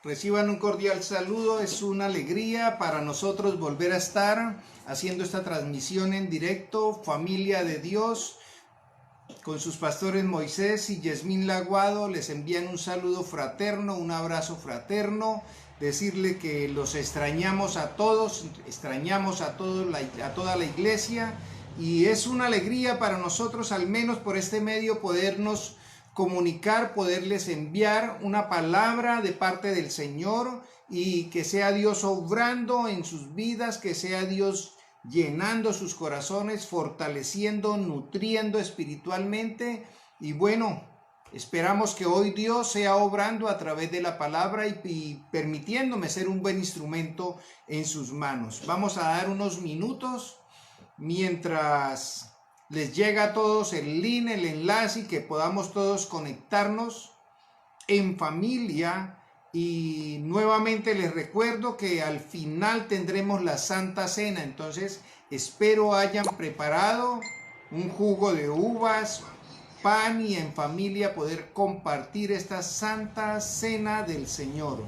Reciban un cordial saludo. Es una alegría para nosotros volver a estar haciendo esta transmisión en directo. Familia de Dios, con sus pastores Moisés y Yasmín Laguado, les envían un saludo fraterno, un abrazo fraterno. Decirle que los extrañamos a todos, a toda la iglesia, y es una alegría para nosotros, al menos por este medio, podernos comunicar, poderles enviar una palabra de parte del Señor, y que sea Dios obrando en sus vidas, que sea Dios llenando sus corazones, fortaleciendo, nutriendo espiritualmente. Y bueno, esperamos que hoy Dios sea obrando a través de la palabra y permitiéndome ser un buen instrumento en sus manos. Vamos a dar unos minutos mientras les llega a todos el link, el enlace, y que podamos todos conectarnos en familia. Y nuevamente les recuerdo que al final tendremos la Santa Cena, entonces espero hayan preparado un jugo de uvas, pan, y en familia poder compartir esta Santa Cena del Señor.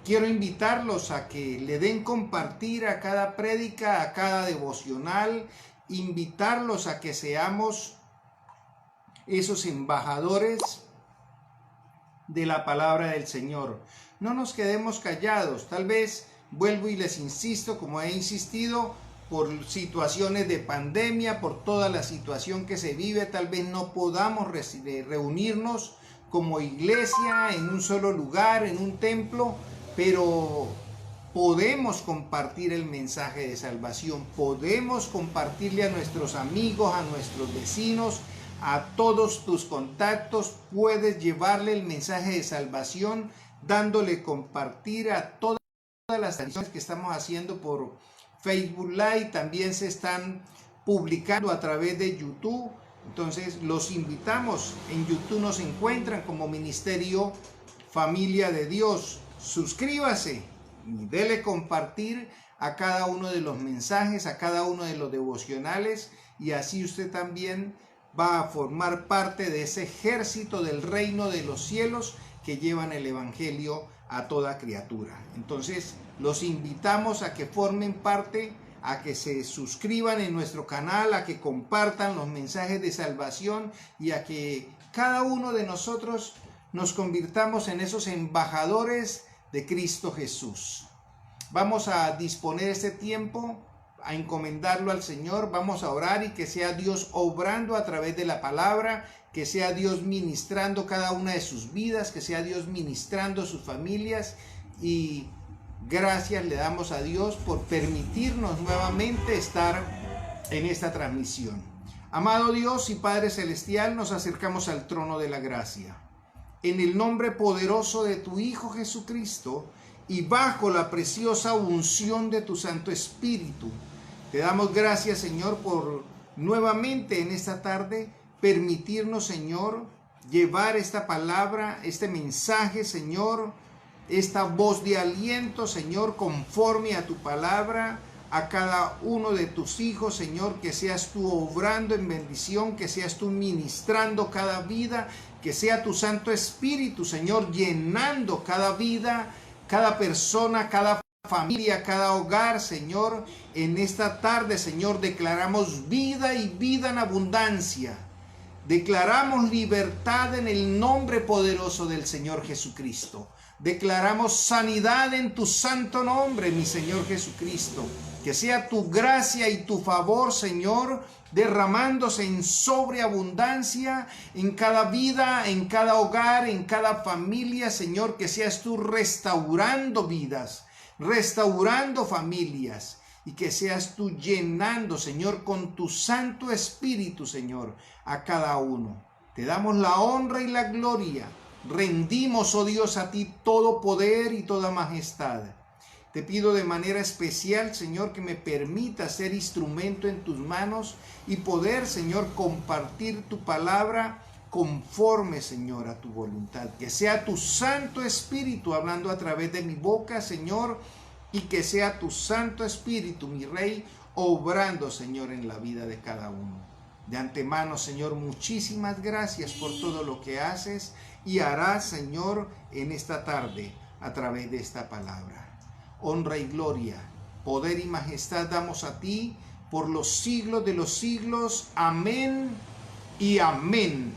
Quiero invitarlos a que le den compartir a cada prédica, a cada devocional, invitarlos a que seamos esos embajadores de la palabra del Señor. No nos quedemos callados. Tal vez, vuelvo y les insisto, como he insistido, por situaciones de pandemia, por toda la situación que se vive, tal vez no podamos reunirnos como iglesia en un solo lugar, en un templo, pero podemos compartir el mensaje de salvación, podemos compartirle a nuestros amigos, a nuestros vecinos, a todos tus contactos. Puedes llevarle el mensaje de salvación dándole compartir a todas las transmisiones que estamos haciendo por Facebook Live. También se están publicando a través de YouTube. Entonces los invitamos. En YouTube nos encuentran como Ministerio Familia de Dios. Suscríbase y dele compartir a cada uno de los mensajes, a cada uno de los devocionales, y así usted también va a formar parte de ese ejército del reino de los cielos que llevan el evangelio a toda criatura. Entonces los invitamos a que formen parte, a que se suscriban en nuestro canal, a que compartan los mensajes de salvación, y a que cada uno de nosotros nos convirtamos en esos embajadores de Cristo Jesús. Vamos a disponer este tiempo, a encomendarlo al Señor. Vamos a orar y que sea Dios obrando a través de la palabra, que sea Dios ministrando cada una de sus vidas, que sea Dios ministrando sus familias. Y gracias le damos a Dios por permitirnos nuevamente estar en esta transmisión. Amado Dios y Padre Celestial, nos acercamos al trono de la gracia. En el nombre poderoso de tu Hijo Jesucristo y bajo la preciosa unción de tu Santo Espíritu, te damos gracias, Señor, por nuevamente en esta tarde permitirnos, Señor, llevar esta palabra, este mensaje, Señor, esta voz de aliento, Señor, conforme a tu palabra, a cada uno de tus hijos, Señor, que seas tú obrando en bendición, que seas tú ministrando cada vida, que sea tu Santo Espíritu, Señor, llenando cada vida, cada persona, cada familia, cada hogar, Señor. En esta tarde, Señor, declaramos vida y vida en abundancia. Declaramos libertad en el nombre poderoso del Señor Jesucristo. Declaramos sanidad en tu santo nombre, mi Señor Jesucristo. Que sea tu gracia y tu favor, Señor, derramándose en sobreabundancia en cada vida, en cada hogar, en cada familia, Señor. Que seas tú restaurando vidas, restaurando familias, y que seas tú llenando, Señor, con tu Santo Espíritu, Señor, a cada uno. Te damos la honra y la gloria. Rendimos, oh Dios, a ti todo poder y toda majestad. Te pido de manera especial, Señor, que me permita ser instrumento en tus manos y poder, Señor, compartir tu palabra conforme, Señor, a tu voluntad. Que sea tu Santo Espíritu hablando a través de mi boca, Señor, y que sea tu Santo Espíritu, mi Rey, obrando, Señor, en la vida de cada uno. De antemano, Señor, muchísimas gracias por todo lo que haces y harás, Señor, en esta tarde a través de esta palabra. Honra y gloria, poder y majestad damos a ti por los siglos de los siglos. Amén y amén.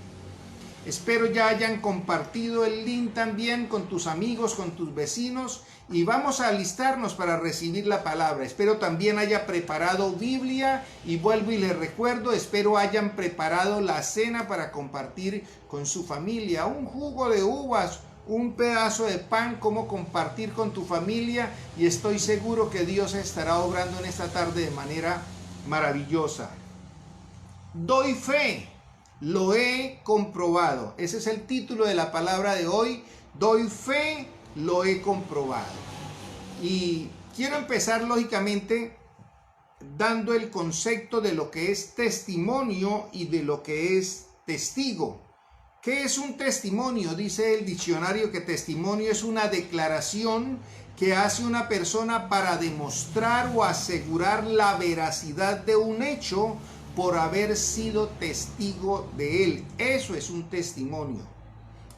Espero ya hayan compartido el link también con tus amigos, con tus vecinos, y vamos a alistarnos para recibir la palabra. Espero también haya preparado Biblia, y vuelvo y les recuerdo, espero hayan preparado la cena para compartir con su familia, un jugo de uvas, un pedazo de pan, como compartir con tu familia, y estoy seguro que Dios estará obrando en esta tarde de manera maravillosa. Doy fe. Lo he comprobado. Ese es el título de la palabra de hoy. Doy fe, lo he comprobado. Y quiero empezar lógicamente dando el concepto de lo que es testimonio y de lo que es testigo. ¿Qué es un testimonio? Dice el diccionario que testimonio es una declaración que hace una persona para demostrar o asegurar la veracidad de un hecho por haber sido testigo de él. Eso es un testimonio.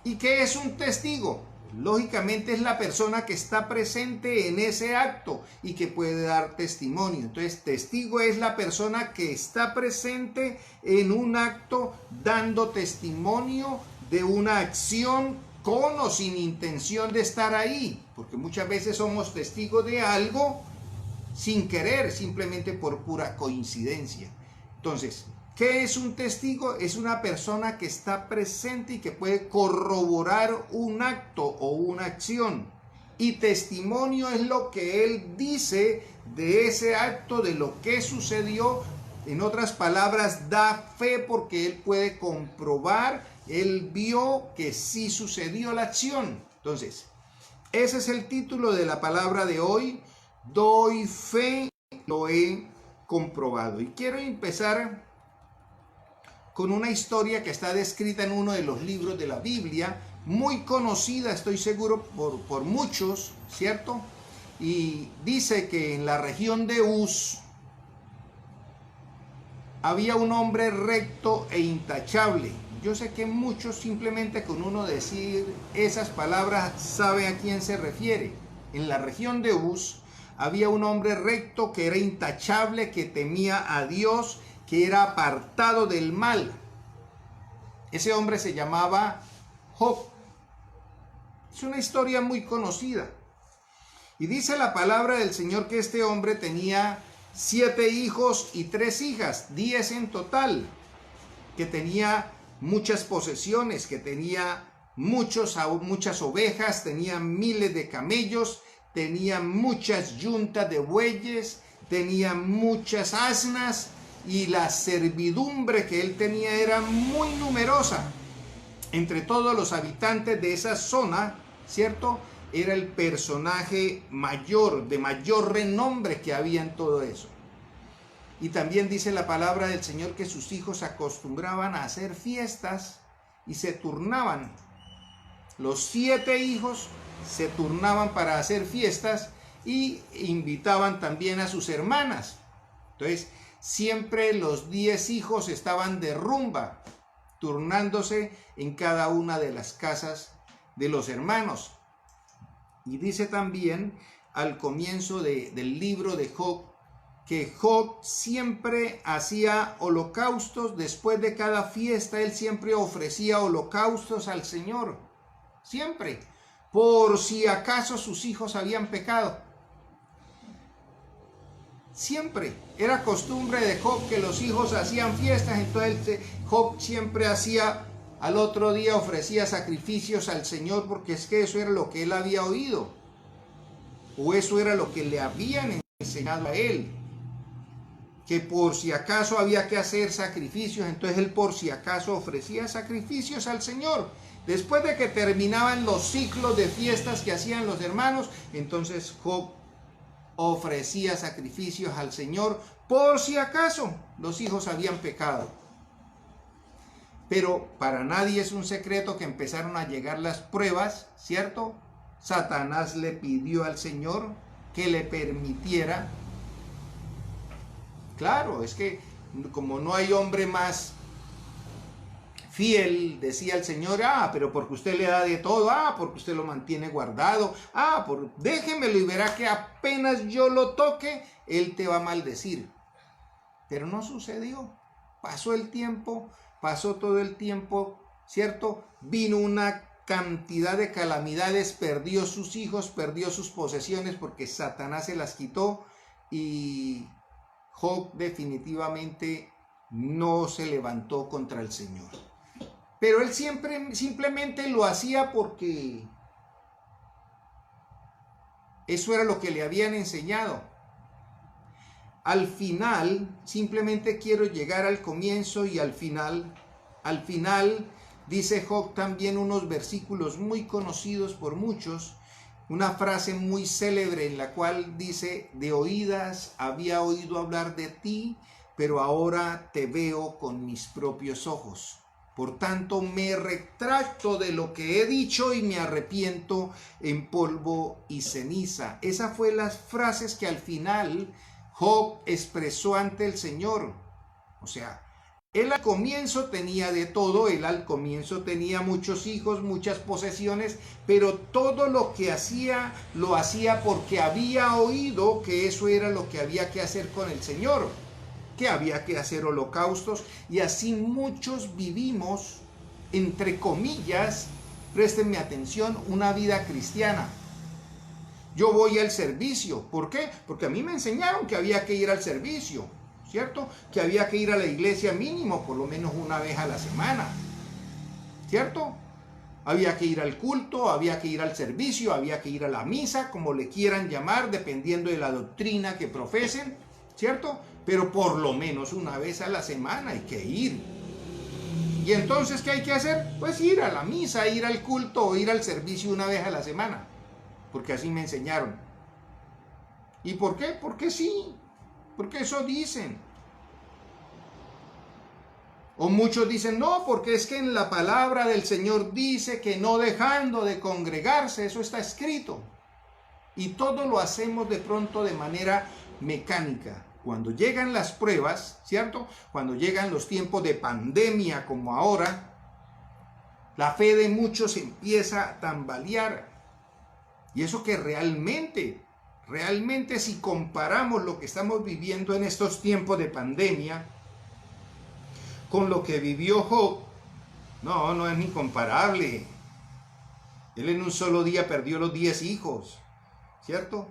¿Y qué es un testigo? Lógicamente es la persona que está presente en ese acto y que puede dar testimonio. Entonces, testigo es la persona que está presente en un acto dando testimonio de una acción con o sin intención de estar ahí. Porque muchas veces somos testigos de algo sin querer, simplemente por pura coincidencia. Entonces, ¿qué es un testigo? Es una persona que está presente y que puede corroborar un acto o una acción. Y testimonio es lo que él dice de ese acto, de lo que sucedió. En otras palabras, da fe porque él puede comprobar, él vio que sí sucedió la acción. Entonces, ese es el título de la palabra de hoy. Doy fe, lo he comprobado. Y quiero empezar con una historia que está descrita en uno de los libros de la Biblia, muy conocida, estoy seguro, por muchos, ¿cierto? Y dice que en la región de Uz había un hombre recto e intachable. Yo sé que muchos, simplemente con uno decir esas palabras, saben a quién se refiere. En la región de Uz había un hombre recto que era intachable, que temía a Dios, que era apartado del mal. Ese hombre se llamaba Job. Es una historia muy conocida. Y dice la palabra del Señor que este hombre tenía 7 hijos y 3 hijas, 10 en total, que tenía muchas posesiones, que tenía muchas ovejas, tenía miles de camellos, tenía muchas yuntas de bueyes, tenía muchas asnas, y la servidumbre que él tenía era muy numerosa. Entre todos los habitantes de esa zona, ¿cierto? Era el personaje mayor, de mayor renombre que había en todo eso. Y también dice la palabra del Señor que sus hijos acostumbraban a hacer fiestas y se turnaban. Los 7 hijos se turnaban para hacer fiestas y invitaban también a sus hermanas. Entonces, siempre los 10 hijos estaban de rumba, turnándose en cada una de las casas de los hermanos. Y dice también al comienzo del libro de Job, que Job siempre hacía holocaustos. Después de cada fiesta, él siempre ofrecía holocaustos al Señor. Siempre. Por si acaso sus hijos habían pecado. Siempre. Era costumbre de Job que los hijos hacían fiestas. Entonces Job siempre hacía, al otro día ofrecía sacrificios al Señor, porque es que eso era lo que él había oído. O eso era lo que le habían enseñado a él. Que por si acaso había que hacer sacrificios, entonces él por si acaso ofrecía sacrificios al Señor. Después de que terminaban los ciclos de fiestas que hacían los hermanos, entonces Job ofrecía sacrificios al Señor por si acaso los hijos habían pecado. Pero para nadie es un secreto que empezaron a llegar las pruebas, ¿cierto? Satanás le pidió al Señor que le permitiera. Claro, es que como no hay hombre más fiel, decía el Señor, pero porque usted le da de todo, porque usted lo mantiene guardado, déjemelo y verá que apenas yo lo toque, él te va a maldecir. Pero no sucedió. Pasó el tiempo, pasó todo el tiempo, ¿cierto? Vino una cantidad de calamidades, perdió sus hijos, perdió sus posesiones porque Satanás se las quitó y Job definitivamente no se levantó contra el Señor. Pero él simplemente lo hacía porque eso era lo que le habían enseñado. Al final, simplemente quiero llegar al comienzo y al final dice Job también unos versículos muy conocidos por muchos, una frase muy célebre en la cual dice: de oídas había oído hablar de ti, pero ahora te veo con mis propios ojos. Por tanto, me retracto de lo que he dicho y me arrepiento en polvo y ceniza. Esas fueron las frases que al final Job expresó ante el Señor. O sea, él al comienzo tenía de todo, él al comienzo tenía muchos hijos, muchas posesiones, pero todo lo que hacía, lo hacía porque había oído que eso era lo que había que hacer con el Señor, que había que hacer holocaustos, y así muchos vivimos, entre comillas, préstenme atención, una vida cristiana. Yo voy al servicio. ¿Por qué? Porque a mí me enseñaron que había que ir al servicio, ¿cierto? Que había que ir a la iglesia mínimo, por lo menos una vez a la semana, ¿cierto? Había que ir al culto, había que ir al servicio, había que ir a la misa, como le quieran llamar, dependiendo de la doctrina que profesen, ¿cierto? Pero por lo menos una vez a la semana hay que ir. ¿Y entonces qué hay que hacer? Pues ir a la misa, ir al culto o ir al servicio una vez a la semana. Porque así me enseñaron. ¿Y por qué? Porque sí. Porque eso dicen. O muchos dicen, no, porque es que en la palabra del Señor dice que no dejando de congregarse, eso está escrito. Y todo lo hacemos de pronto de manera mecánica. Cuando llegan las pruebas, ¿cierto? Cuando llegan los tiempos de pandemia como ahora, la fe de muchos empieza a tambalear. Y eso que realmente si comparamos lo que estamos viviendo en estos tiempos de pandemia con lo que vivió Job, no es ni comparable. Él en un solo día perdió los 10 hijos, ¿cierto?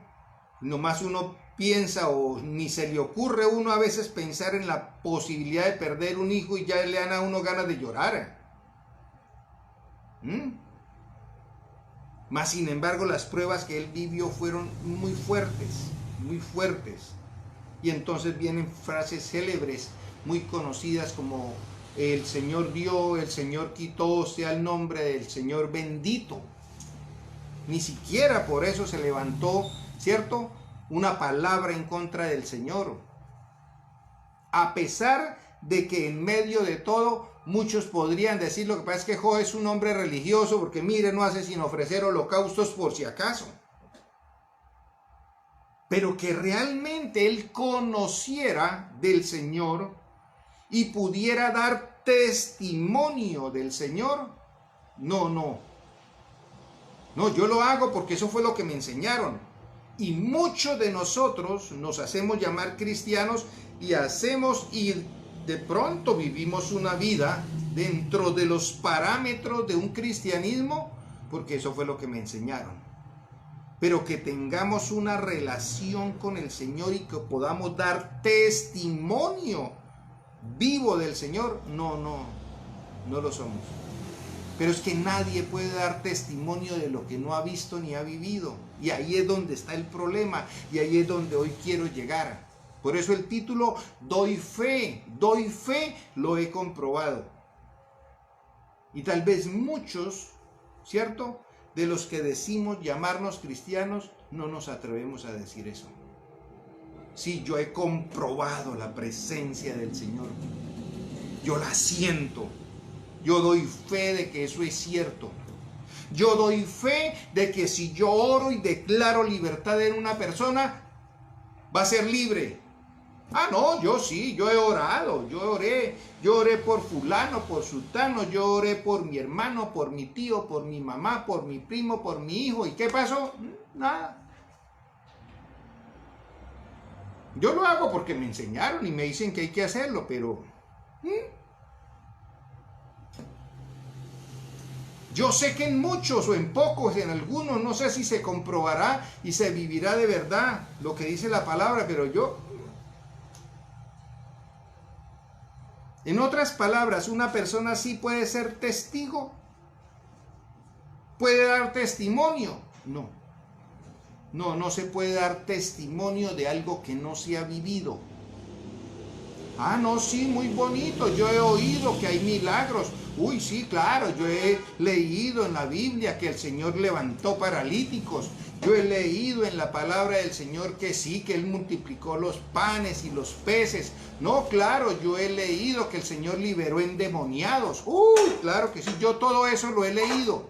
Nomás uno piensa o ni se le ocurre a uno a veces pensar en la posibilidad de perder un hijo y ya le dan a uno ganas de llorar. Mas sin embargo las pruebas que él vivió fueron muy fuertes, muy fuertes. Y entonces vienen frases célebres, muy conocidas como el Señor dio, el Señor quitó, sea el nombre del Señor bendito. Ni siquiera por eso se levantó, ¿cierto?, una palabra en contra del Señor. A pesar de que en medio de todo muchos podrían decir, lo que pasa es que Job es un hombre religioso porque mire, no hace sino ofrecer holocaustos por si acaso. Pero que realmente él conociera del Señor y pudiera dar testimonio del Señor, no, yo lo hago porque eso fue lo que me enseñaron. Y muchos de nosotros nos hacemos llamar cristianos y de pronto vivimos una vida dentro de los parámetros de un cristianismo, porque eso fue lo que me enseñaron. Pero que tengamos una relación con el Señor y que podamos dar testimonio vivo del Señor, no lo somos. Pero es que nadie puede dar testimonio de lo que no ha visto ni ha vivido. Y ahí es donde está el problema, y ahí es donde hoy quiero llegar. Por eso el título, doy fe, lo he comprobado. Y tal vez muchos, ¿cierto?, de los que decimos llamarnos cristianos, no nos atrevemos a decir eso. Sí, yo he comprobado la presencia del Señor. Yo la siento. Yo doy fe de que eso es cierto. Yo doy fe de que si yo oro y declaro libertad en una persona, va a ser libre. Ah, no, yo sí, yo he orado, yo oré por fulano, por sultano, yo oré por mi hermano, por mi tío, por mi mamá, por mi primo, por mi hijo. ¿Y qué pasó? Nada. Yo lo hago porque me enseñaron y me dicen que hay que hacerlo, pero yo sé que en muchos o en pocos, en algunos, no sé si se comprobará y se vivirá de verdad lo que dice la palabra, pero yo... En otras palabras, una persona sí puede ser testigo, puede dar testimonio. No se puede dar testimonio de algo que no se ha vivido. Ah, no, sí, muy bonito, yo he oído que hay milagros. Uy, sí, claro, yo he leído en la Biblia que el Señor levantó paralíticos. Yo he leído en la palabra del Señor que sí, que Él multiplicó los panes y los peces. No, claro, yo he leído que el Señor liberó endemoniados. Uy, claro que sí, yo todo eso lo he leído.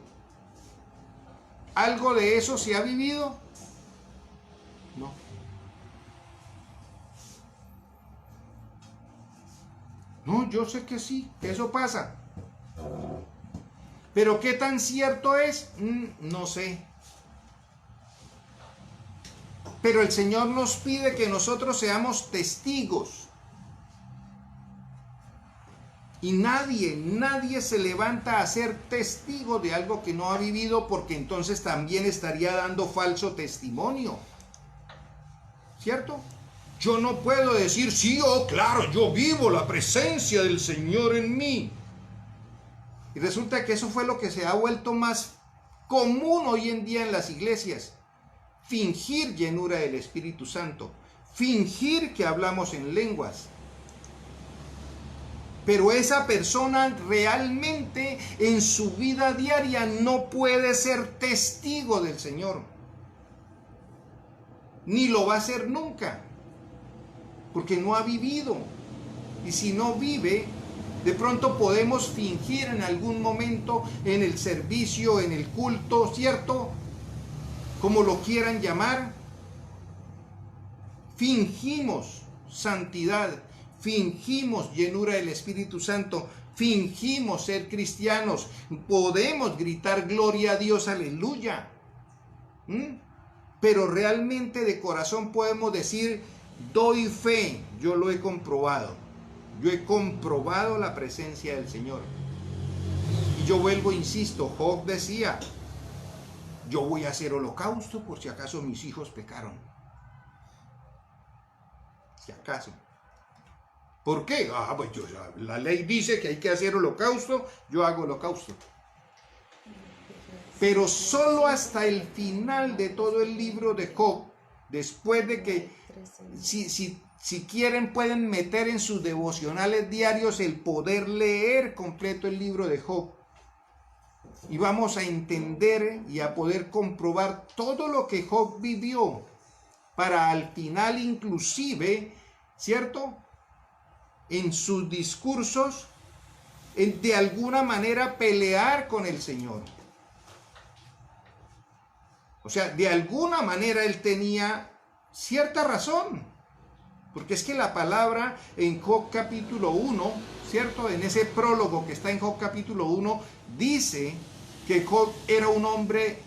¿Algo de eso se ha vivido? No. No, yo sé que sí, que eso pasa. Pero ¿qué tan cierto es? No sé. Pero el Señor nos pide que nosotros seamos testigos. Y nadie se levanta a ser testigo de algo que no ha vivido, porque entonces también estaría dando falso testimonio. ¿Cierto? Yo no puedo decir, sí, oh, claro, yo vivo la presencia del Señor en mí. Y resulta que eso fue lo que se ha vuelto más común hoy en día en las iglesias. Fingir llenura del Espíritu Santo, fingir que hablamos en lenguas. Pero esa persona realmente en su vida diaria no puede ser testigo del Señor. Ni lo va a ser nunca, porque no ha vivido. Y si no vive, de pronto podemos fingir en algún momento en el servicio, en el culto, ¿cierto? Como lo quieran llamar, fingimos santidad, fingimos llenura del Espíritu Santo, fingimos ser cristianos, podemos gritar gloria a Dios, aleluya. Pero realmente de corazón podemos decir, doy fe, yo lo he comprobado. Yo he comprobado la presencia del Señor. Y yo vuelvo, insisto, Job decía, yo voy a hacer holocausto por si acaso mis hijos pecaron. Si acaso. ¿Por qué? Pues la ley dice que hay que hacer holocausto, yo hago holocausto. Pero solo hasta el final de todo el libro de Job, después de que, si quieren, pueden meter en sus devocionales diarios el poder leer completo el libro de Job. Y vamos a entender y a poder comprobar todo lo que Job vivió, para al final inclusive, ¿cierto?, en sus discursos, de alguna manera pelear con el Señor. O sea, de alguna manera él tenía cierta razón, porque es que la palabra en Job capítulo 1, ¿cierto?, en ese prólogo que está en Job capítulo 1, dice que Job era un hombre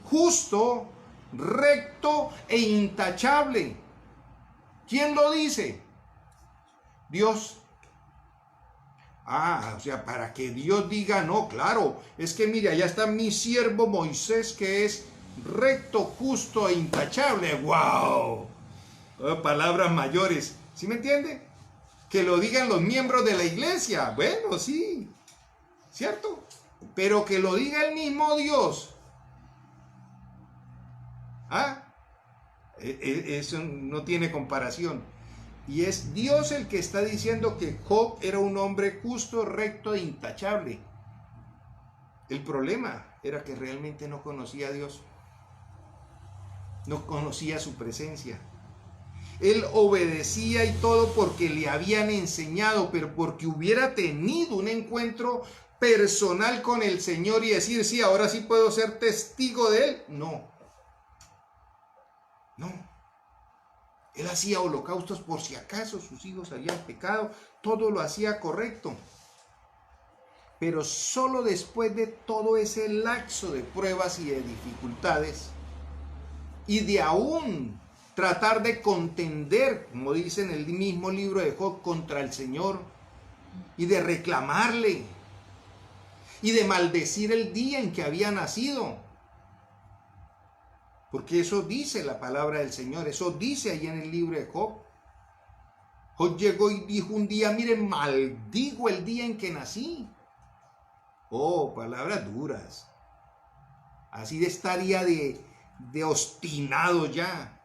justo, recto e intachable. ¿Quién lo dice? Dios. O sea, para que Dios diga, no, claro, es que mira, allá está mi siervo Moisés, que es recto, justo e intachable. ¡Wow! Palabras mayores, ¿sí me entiende? Que lo digan los miembros de la iglesia. Bueno, sí, ¿cierto? Pero que lo diga el mismo Dios. Eso no tiene comparación. Y es Dios el que está diciendo que Job era un hombre justo, recto e intachable. El problema era que realmente no conocía a Dios. No conocía su presencia. Él obedecía y todo porque le habían enseñado, pero porque hubiera tenido un encuentro personal con el Señor y decir, sí, ahora sí puedo ser testigo de Él. No. Él hacía holocaustos por si acaso sus hijos habían pecado, todo lo hacía correcto. Pero solo después de todo ese lapso de pruebas y de dificultades, y de aún tratar de contender, como dice en el mismo libro de Job, contra el Señor, y de reclamarle, y de maldecir el día en que había nacido. Porque eso dice la palabra del Señor, eso dice ahí en el libro de Job. Job llegó y dijo un día, miren, maldigo el día en que nací. Oh, palabras duras. Así estaría de obstinado ya.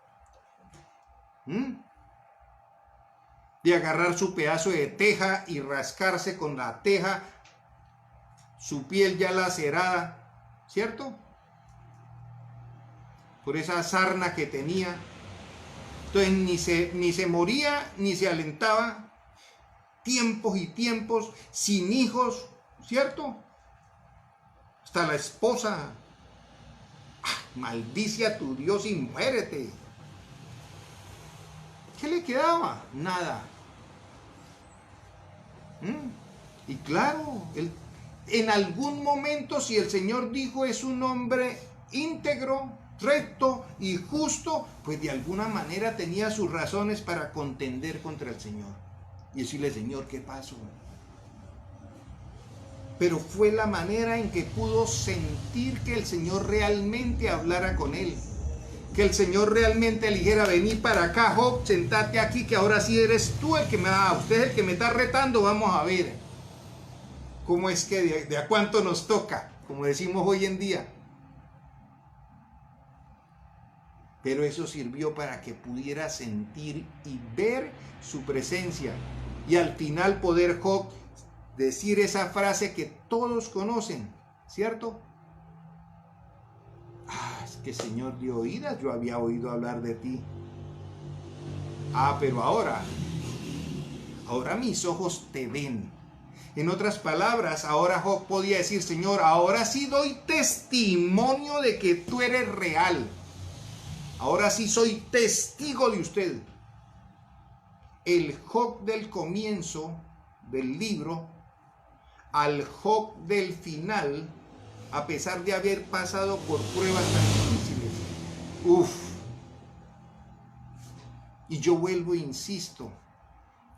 De agarrar su pedazo de teja y rascarse con la teja, su piel ya lacerada, ¿cierto? Por esa sarna que tenía. Entonces ni se moría, ni se alentaba. Tiempos y tiempos, sin hijos, ¿cierto? Hasta la esposa, maldice a tu Dios y muérete. ¿Qué le quedaba? Nada. Y claro, en algún momento, si el Señor dijo es un hombre íntegro, recto y justo, pues de alguna manera tenía sus razones para contender contra el Señor y decirle, Señor, ¿qué pasó? Pero fue la manera en que pudo sentir que el Señor realmente hablara con él, que el Señor realmente le dijera, vení para acá, Job, sentate aquí, que ahora sí eres tú el que usted es el que me está retando, vamos a ver cómo es que de a cuánto nos toca, como decimos hoy en día. Pero eso sirvió para que pudiera sentir y ver su presencia, y al final poder Job decir esa frase que todos conocen, ¿cierto? Es que Señor dio oídas, yo había oído hablar de ti. Pero ahora mis ojos te ven. En otras palabras, ahora Job podía decir, Señor, ahora sí doy testimonio de que tú eres real. Ahora sí soy testigo de usted. El Job del comienzo del libro al Job del final, a pesar de haber pasado por pruebas tan difíciles. Y yo vuelvo e insisto,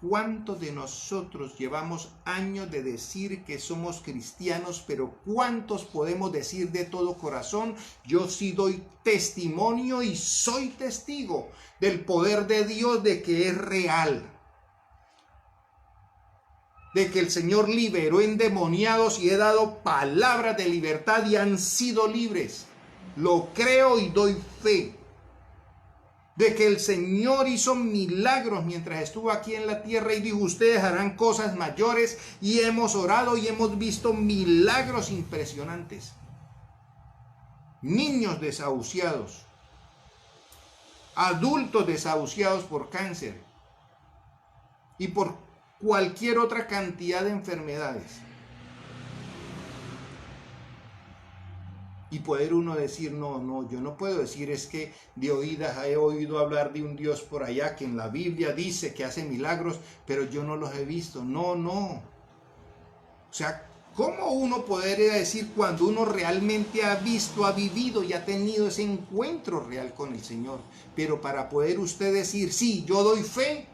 ¿cuántos de nosotros llevamos años de decir que somos cristianos, pero cuántos podemos decir de todo corazón, yo sí doy testimonio y soy testigo del poder de Dios, de que es real? De que el Señor liberó endemoniados y he dado palabras de libertad y han sido libres. Lo creo y doy fe. De que el Señor hizo milagros mientras estuvo aquí en la tierra y dijo, ustedes harán cosas mayores, y hemos orado y hemos visto milagros impresionantes. Niños desahuciados, adultos desahuciados por cáncer y por cualquier otra cantidad de enfermedades. Y poder uno decir, no, yo no puedo decir es que de oídas he oído hablar de un Dios por allá que en la Biblia dice que hace milagros, pero yo no los he visto. No. O sea, ¿cómo uno podría decir cuando uno realmente ha visto, ha vivido y ha tenido ese encuentro real con el Señor? Pero para poder usted decir, sí, yo doy fe,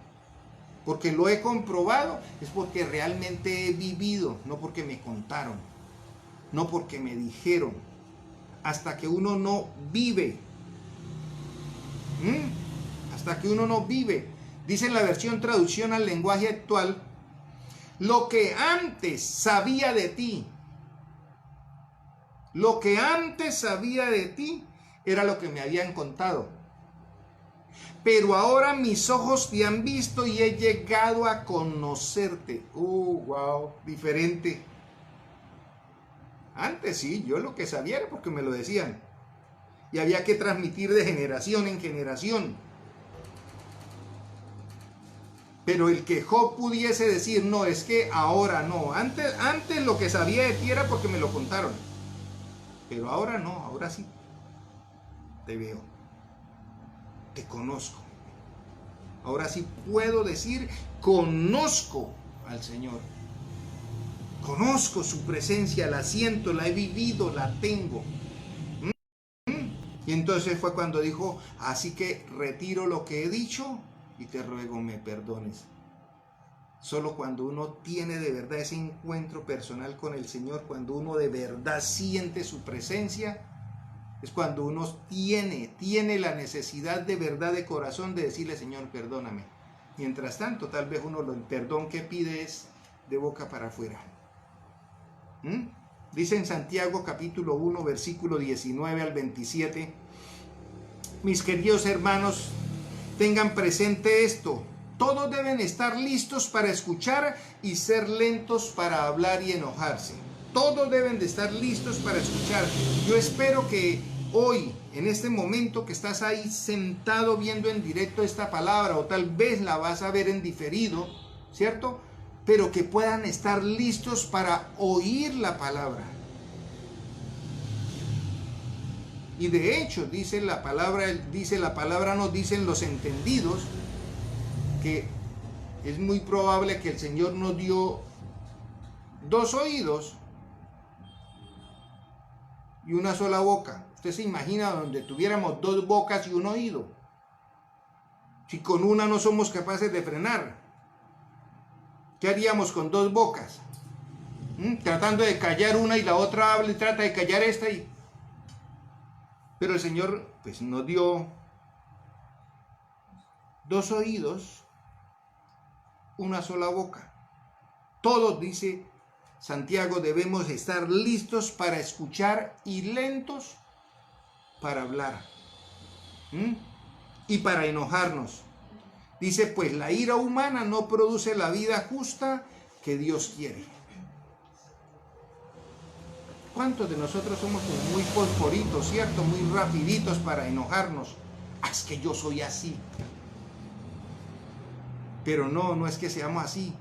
porque lo he comprobado, es porque realmente he vivido, no porque me contaron, no porque me dijeron. Hasta que uno no vive. Hasta que uno no vive. Dice en la versión traducción al lenguaje actual, lo que antes sabía de ti, era lo que me habían contado. Pero ahora mis ojos te han visto y he llegado a conocerte. Wow, diferente. Antes sí, yo lo que sabía era porque me lo decían. Y había que transmitir de generación en generación. Pero el que Job pudiese decir, no, es que ahora no. Antes lo que sabía de ti era porque me lo contaron. Pero ahora no, ahora sí. Te veo. Te conozco. Ahora sí puedo decir, conozco al Señor. Conozco su presencia, la siento, la he vivido, la tengo. Y entonces fue cuando dijo, así que retiro lo que he dicho y te ruego me perdones. Solo cuando uno tiene de verdad ese encuentro personal con el Señor, cuando uno de verdad siente su presencia, es cuando uno tiene la necesidad de verdad de corazón de decirle, Señor, perdóname. Mientras tanto, tal vez uno el perdón que pide es de boca para afuera. Dice en Santiago capítulo 1, versículo 19 al 27, mis queridos hermanos, tengan presente esto. Todos deben estar listos para escuchar y ser lentos para hablar y enojarse. Todos deben de estar listos para escuchar. Yo espero que hoy, en este momento que estás ahí sentado viendo en directo esta palabra, o tal vez la vas a ver en diferido, ¿cierto? Pero que puedan estar listos para oír la palabra. Y de hecho, dice la palabra, nos dicen los entendidos, que es muy probable que el Señor nos dio 2 oídos y una sola boca. Usted se imagina donde tuviéramos 2 bocas y un oído. Si con una no somos capaces de frenar, ¿qué haríamos con 2 bocas? Tratando de callar una y la otra habla y trata de callar esta. Pero el Señor pues nos dio 2 oídos, una sola boca. Todos, dice Santiago, debemos estar listos para escuchar y lentos para hablar. Y para enojarnos. Dice, pues la ira humana no produce la vida justa que Dios quiere. ¿Cuántos de nosotros somos como muy fosforitos, cierto? Muy rapiditos para enojarnos. Es que yo soy así. Pero no es que seamos así.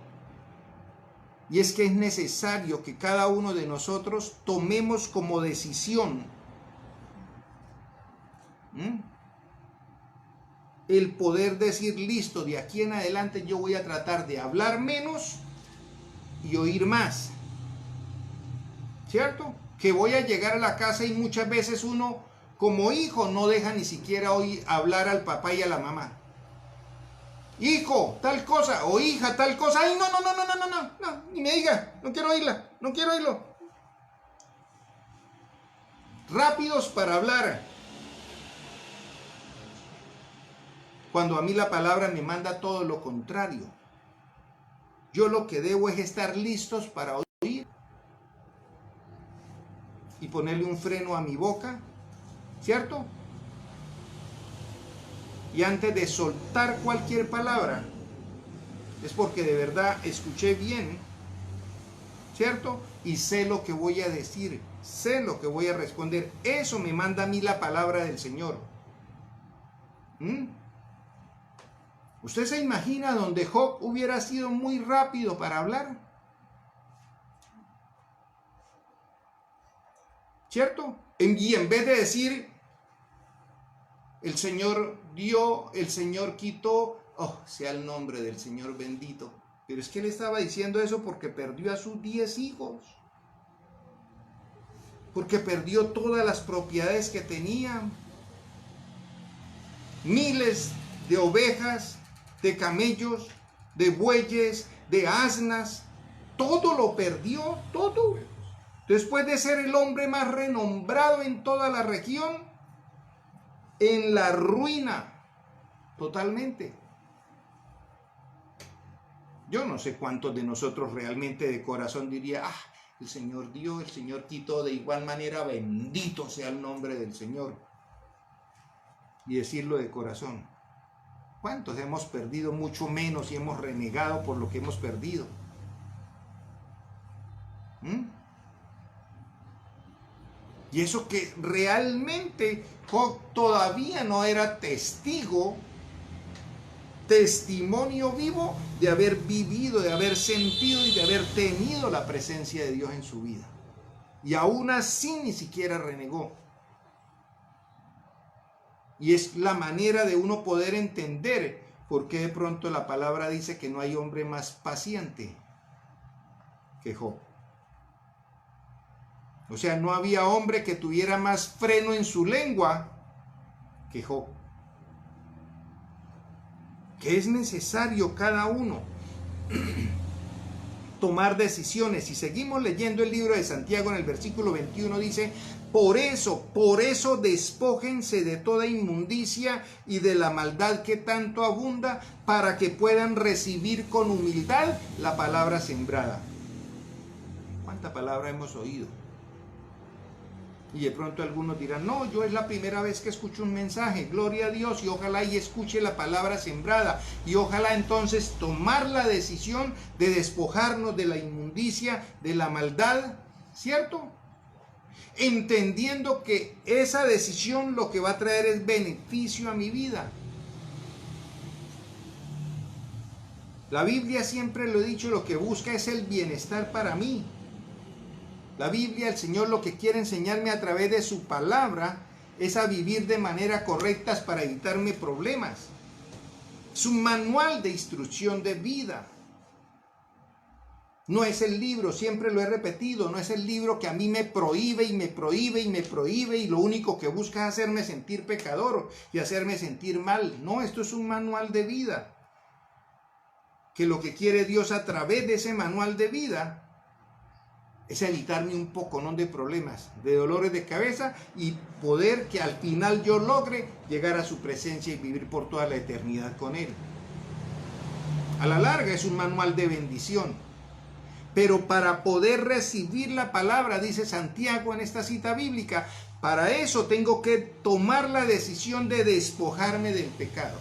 Y es que es necesario que cada uno de nosotros tomemos como decisión el poder decir, listo, de aquí en adelante yo voy a tratar de hablar menos y oír más. ¿Cierto? Que voy a llegar a la casa y muchas veces uno como hijo no deja ni siquiera oír hablar al papá y a la mamá. Hijo, tal cosa, o hija, tal cosa. Ay, no, ni me diga, no quiero oírla, no quiero oírlo. Rápidos para hablar. Cuando a mí la palabra me manda todo lo contrario. Yo lo que debo es estar listos para oír y ponerle un freno a mi boca, ¿cierto? Y antes de soltar cualquier palabra, es porque de verdad escuché bien, ¿cierto? Y sé lo que voy a decir, sé lo que voy a responder. Eso me manda a mí la palabra del Señor. ¿Usted se imagina donde Job hubiera sido muy rápido para hablar? ¿Cierto? Y en vez de decir, el Señor dio, el Señor quitó, oh, sea el nombre del Señor bendito. Pero es que él estaba diciendo eso porque perdió a sus 10 hijos. Porque perdió todas las propiedades que tenía. Miles de ovejas, de camellos, de bueyes, de asnas. Todo lo perdió, todo. Después de ser el hombre más renombrado en toda la región, en la ruina, totalmente. Yo no sé cuántos de nosotros realmente de corazón diría, el Señor dio, el Señor quitó, de igual manera bendito sea el nombre del Señor. Y decirlo de corazón. ¿Cuántos hemos perdido mucho menos y hemos renegado por lo que hemos perdido? Y eso que realmente Job todavía no era testimonio vivo de haber vivido, de haber sentido y de haber tenido la presencia de Dios en su vida. Y aún así ni siquiera renegó. Y es la manera de uno poder entender ¿por qué de pronto la palabra dice que no hay hombre más paciente que Job? O sea, no había hombre que tuviera más freno en su lengua que Job. Que es necesario cada uno tomar decisiones. Si seguimos leyendo el libro de Santiago, en el versículo 21 dice: por eso despójense de toda inmundicia y de la maldad que tanto abunda, para que puedan recibir con humildad la palabra sembrada. ¿Cuánta palabra hemos oído? Y de pronto algunos dirán: no, yo es la primera vez que escucho un mensaje. Gloria a Dios, y ojalá y escuche la palabra sembrada, y ojalá entonces tomar la decisión de despojarnos de la inmundicia, de la maldad, ¿cierto? Entendiendo que esa decisión lo que va a traer es beneficio a mi vida. La Biblia, siempre lo he dicho, lo que busca es el bienestar para mí. La Biblia, el Señor lo que quiere enseñarme a través de su palabra es a vivir de manera correcta para evitarme problemas. Es un manual de instrucción de vida. No es el libro, siempre lo he repetido, no es el libro que a mí me prohíbe y me prohíbe y me prohíbe y lo único que busca es hacerme sentir pecador y hacerme sentir mal. No, esto es un manual de vida. Que lo que quiere Dios a través de ese manual de vida es evitarme un poco, ¿no?, de problemas, de dolores de cabeza, y poder que al final yo logre llegar a su presencia y vivir por toda la eternidad con Él. A la larga es un manual de bendición. Pero para poder recibir la palabra, dice Santiago en esta cita bíblica, para eso tengo que tomar la decisión de despojarme del pecado.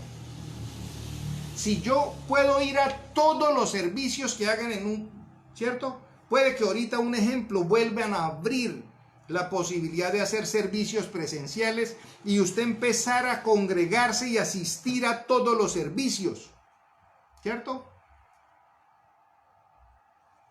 Si yo puedo ir a todos los servicios que hagan en un, ¿cierto? Puede que ahorita, un ejemplo, vuelvan a abrir la posibilidad de hacer servicios presenciales y usted empezar a congregarse y asistir a todos los servicios, ¿cierto?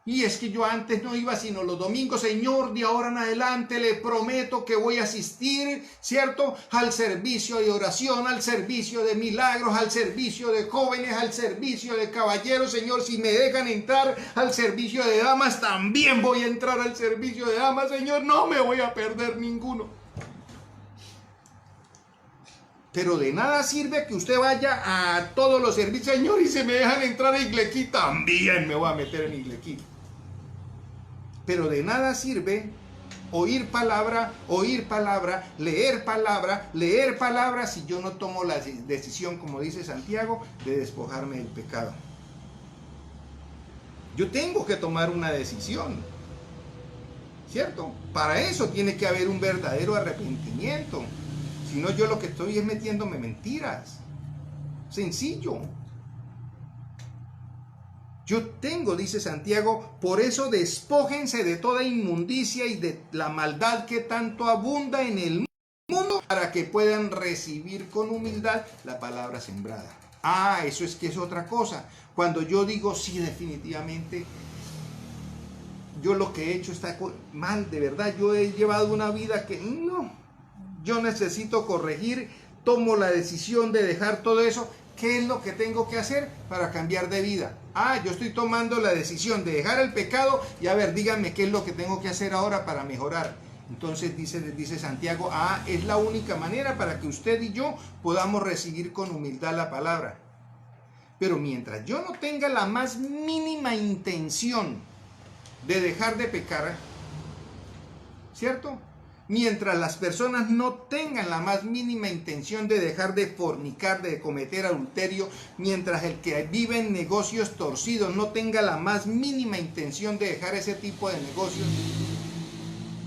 Y es que yo antes no iba sino los domingos. Señor, de ahora en adelante le prometo que voy a asistir, ¿cierto?, al servicio de oración, al servicio de milagros, al servicio de jóvenes, al servicio de caballeros. Señor, si me dejan entrar al servicio de damas, también voy a entrar al servicio de damas. Señor, no me voy a perder ninguno. Pero de nada sirve que usted vaya a todos los servicios. Señor, y si me dejan entrar a Iglequí, también me voy a meter en Iglequí. Pero de nada sirve oír palabra, leer palabra, si yo no tomo la decisión, como dice Santiago, de despojarme del pecado. Yo tengo que tomar una decisión, ¿cierto? Para eso tiene que haber un verdadero arrepentimiento. Si no, yo lo que estoy es metiéndome mentiras. Sencillo. Yo tengo, dice Santiago, por eso despójense de toda inmundicia y de la maldad que tanto abunda en el mundo, para que puedan recibir con humildad la palabra sembrada. Ah, eso es que es otra cosa. Cuando yo digo, sí, definitivamente, yo lo que he hecho está mal, de verdad, yo he llevado una vida que no, yo necesito corregir, tomo la decisión de dejar todo eso. ¿Qué es lo que tengo que hacer para cambiar de vida? Ah, yo estoy tomando la decisión de dejar el pecado y a ver, díganme qué es lo que tengo que hacer ahora para mejorar. Entonces dice Santiago, es la única manera para que usted y yo podamos recibir con humildad la palabra. Pero mientras yo no tenga la más mínima intención de dejar de pecar, ¿cierto? Mientras las personas no tengan la más mínima intención de dejar de fornicar, de cometer adulterio, mientras el que vive en negocios torcidos no tenga la más mínima intención de dejar ese tipo de negocios,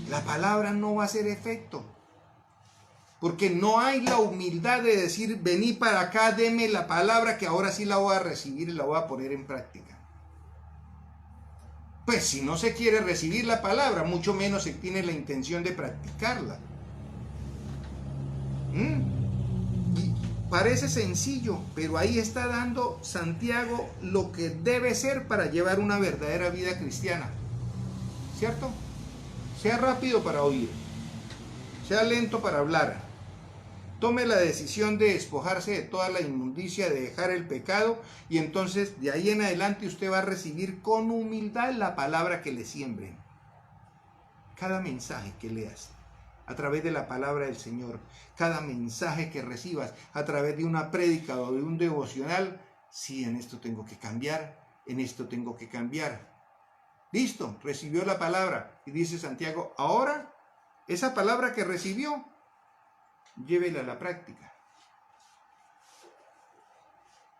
la palabra no va a hacer efecto. Porque no hay la humildad de decir, vení para acá, deme la palabra que ahora sí la voy a recibir y la voy a poner en práctica. Pues si no se quiere recibir la palabra, mucho menos se tiene la intención de practicarla. Y parece sencillo, pero ahí está dando Santiago lo que debe ser para llevar una verdadera vida cristiana. ¿Cierto? Sea rápido para oír, sea lento para hablar, Tome la decisión de despojarse de toda la inmundicia, de dejar el pecado, y entonces de ahí en adelante usted va a recibir con humildad la palabra que le siembre. Cada mensaje que leas a través de la palabra del Señor, cada mensaje que recibas a través de una prédica o de un devocional, sí, en esto tengo que cambiar, en esto tengo que cambiar. Listo, recibió la palabra, y dice Santiago, ahora esa palabra que recibió, llévela a la práctica.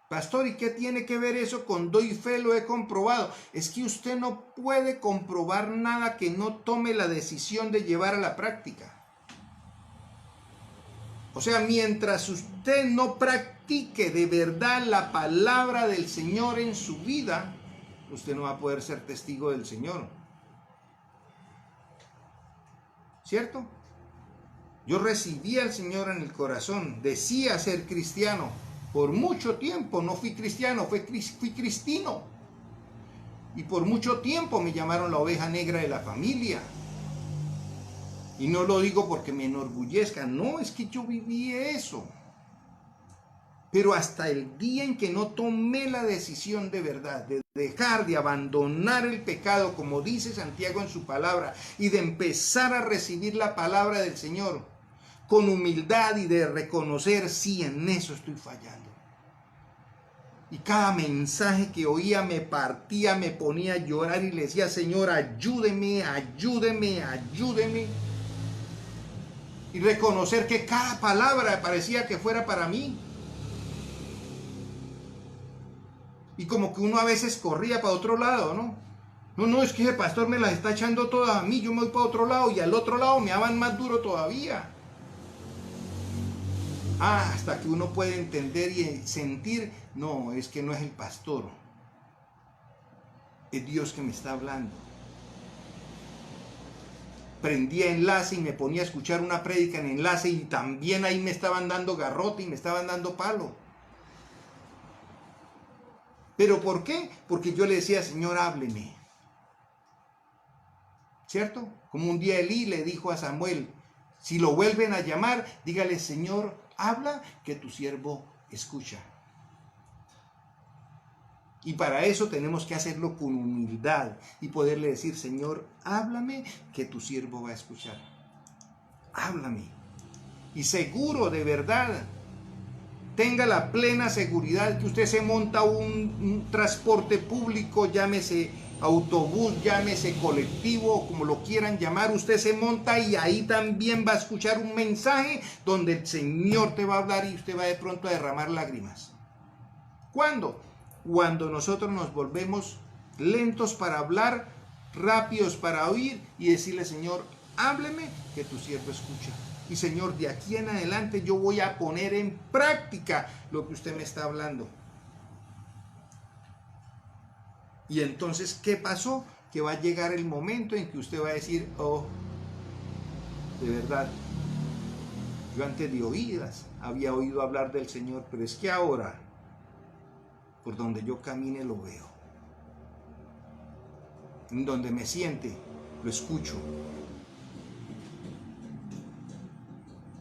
Pastor, ¿y qué tiene que ver eso con doy fe? Lo he comprobado. Es que usted no puede comprobar nada que no tome la decisión de llevar a la práctica. O sea, mientras usted no practique de verdad la palabra del Señor en su vida, usted no va a poder ser testigo del Señor. ¿Cierto? Yo recibí al Señor en el corazón, decía ser cristiano. Por mucho tiempo no fui cristiano, fui cristino. Y por mucho tiempo me llamaron la oveja negra de la familia. Y no lo digo porque me enorgullezca, no, es que yo viví eso. Pero hasta el día en que no tomé la decisión de verdad, de dejar, de abandonar el pecado, como dice Santiago en su palabra, y de empezar a recibir la palabra del Señor con humildad y de reconocer, sí, en eso estoy fallando. Y cada mensaje que oía me partía, me ponía a llorar y le decía, Señor, ayúdeme, ayúdeme, ayúdeme. Y reconocer que cada palabra parecía que fuera para mí. Y como que uno a veces corría para otro lado, ¿no? No, es que el pastor me las está echando todas a mí, yo me voy para otro lado y al otro lado me daban más duro todavía. Hasta que uno puede entender y sentir, no, es que no es el pastor, es Dios que me está hablando. Prendía enlace y me ponía a escuchar una prédica en enlace y también ahí me estaban dando garrote y me estaban dando palo. ¿Pero por qué? Porque yo le decía, Señor, hábleme. ¿Cierto? Como un día Elí le dijo a Samuel, si lo vuelven a llamar, dígale, Señor, habla que tu siervo escucha. Y para eso tenemos que hacerlo con humildad y poderle decir, Señor, háblame que tu siervo va a escuchar. Háblame. Y seguro, de verdad, tenga la plena seguridad que usted se monta un transporte público, llámese autobús, llámese colectivo, como lo quieran llamar, usted se monta y ahí también va a escuchar un mensaje donde el Señor te va a hablar y usted va de pronto a derramar lágrimas. ¿Cuándo? Cuando nosotros nos volvemos lentos para hablar, rápidos para oír y decirle, Señor, hábleme que tu siervo escucha. Y Señor, de aquí en adelante yo voy a poner en práctica lo que usted me está hablando. Y entonces, ¿qué pasó? Que va a llegar el momento en que usted va a decir, oh, de verdad, yo antes de oídas había oído hablar del Señor, pero es que ahora, por donde yo camine lo veo. En donde me siente, lo escucho.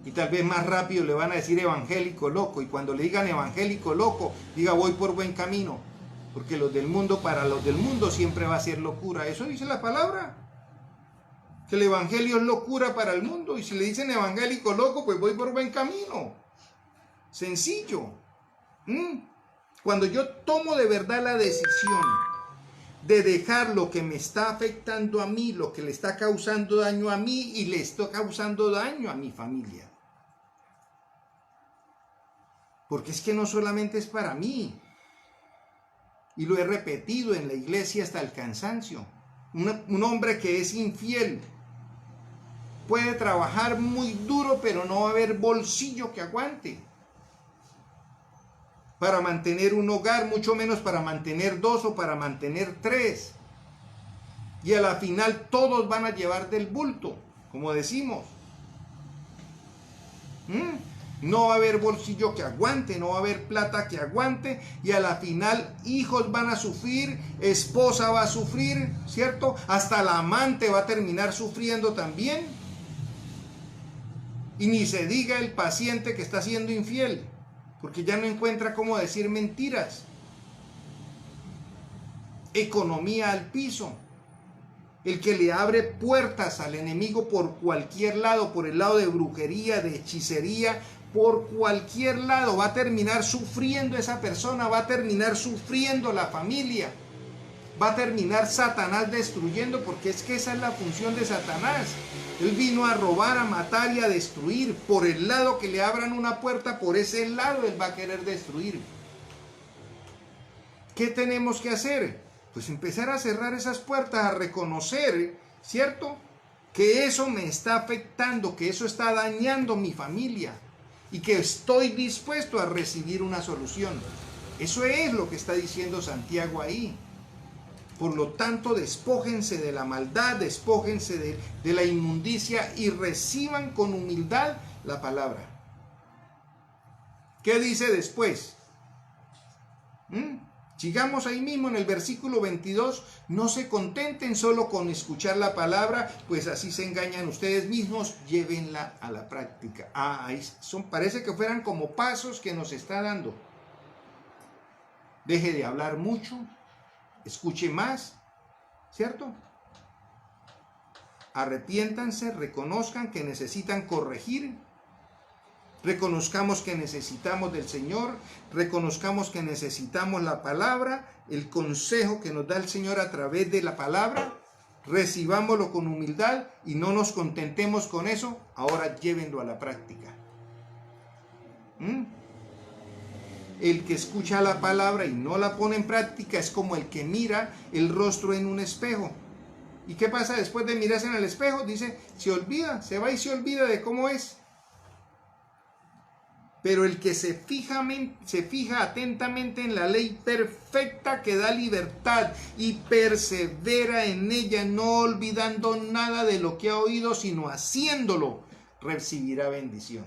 Y tal vez más rápido le van a decir evangélico loco. Y cuando le digan evangélico loco, diga voy por buen camino. Porque los del mundo, para los del mundo siempre va a ser locura. Eso dice la palabra. Que el evangelio es locura para el mundo. Y si le dicen evangélico loco, pues voy por buen camino. Sencillo. Cuando yo tomo de verdad la decisión de dejar lo que me está afectando a mí, lo que le está causando daño a mí y le está causando daño a mi familia. Porque es que no solamente es para mí. Y lo he repetido en la iglesia hasta el cansancio. Un hombre que es infiel puede trabajar muy duro, pero no va a haber bolsillo que aguante para mantener un hogar, mucho menos para mantener 2 o para mantener 3. Y a la final todos van a llevar del bulto, como decimos. No va a haber bolsillo que aguante, no va a haber plata que aguante, y a la final hijos van a sufrir, esposa va a sufrir, ¿cierto? Hasta la amante va a terminar sufriendo también. Y ni se diga el paciente que está siendo infiel, porque ya no encuentra cómo decir mentiras. Economía al piso. El que le abre puertas al enemigo por cualquier lado, por el lado de brujería, de hechicería, por cualquier lado, va a terminar sufriendo esa persona, va a terminar sufriendo la familia, va a terminar Satanás destruyendo, porque es que esa es la función de Satanás. Él vino a robar, a matar y a destruir. Por el lado que le abran una puerta, por ese lado él va a querer destruir. ¿Qué tenemos que hacer? Pues empezar a cerrar esas puertas, a reconocer, ¿cierto?, que eso me está afectando, que eso está dañando mi familia y que estoy dispuesto a recibir una solución. Eso es lo que está diciendo Santiago ahí. Por lo tanto, despójense de la maldad, despójense de la inmundicia y reciban con humildad la palabra. ¿Qué dice después? Sigamos ahí mismo en el versículo 22. No se contenten solo con escuchar la palabra, pues así se engañan ustedes mismos. Llévenla a la práctica. Ahí parece que fueran como pasos que nos está dando. Deje de hablar mucho, escuche más, ¿cierto? Arrepiéntanse, reconozcan que necesitan corregir. Reconozcamos que necesitamos del Señor, reconozcamos que necesitamos la palabra, el consejo que nos da el Señor a través de la palabra, recibámoslo con humildad y no nos contentemos con eso, ahora llévenlo a la práctica. El que escucha la palabra y no la pone en práctica es como el que mira el rostro en un espejo. ¿Y qué pasa después de mirarse en el espejo? Dice, se olvida, se va y se olvida de cómo es. Pero el que se fija atentamente en la ley perfecta que da libertad y persevera en ella, no olvidando nada de lo que ha oído, sino haciéndolo, recibirá bendición.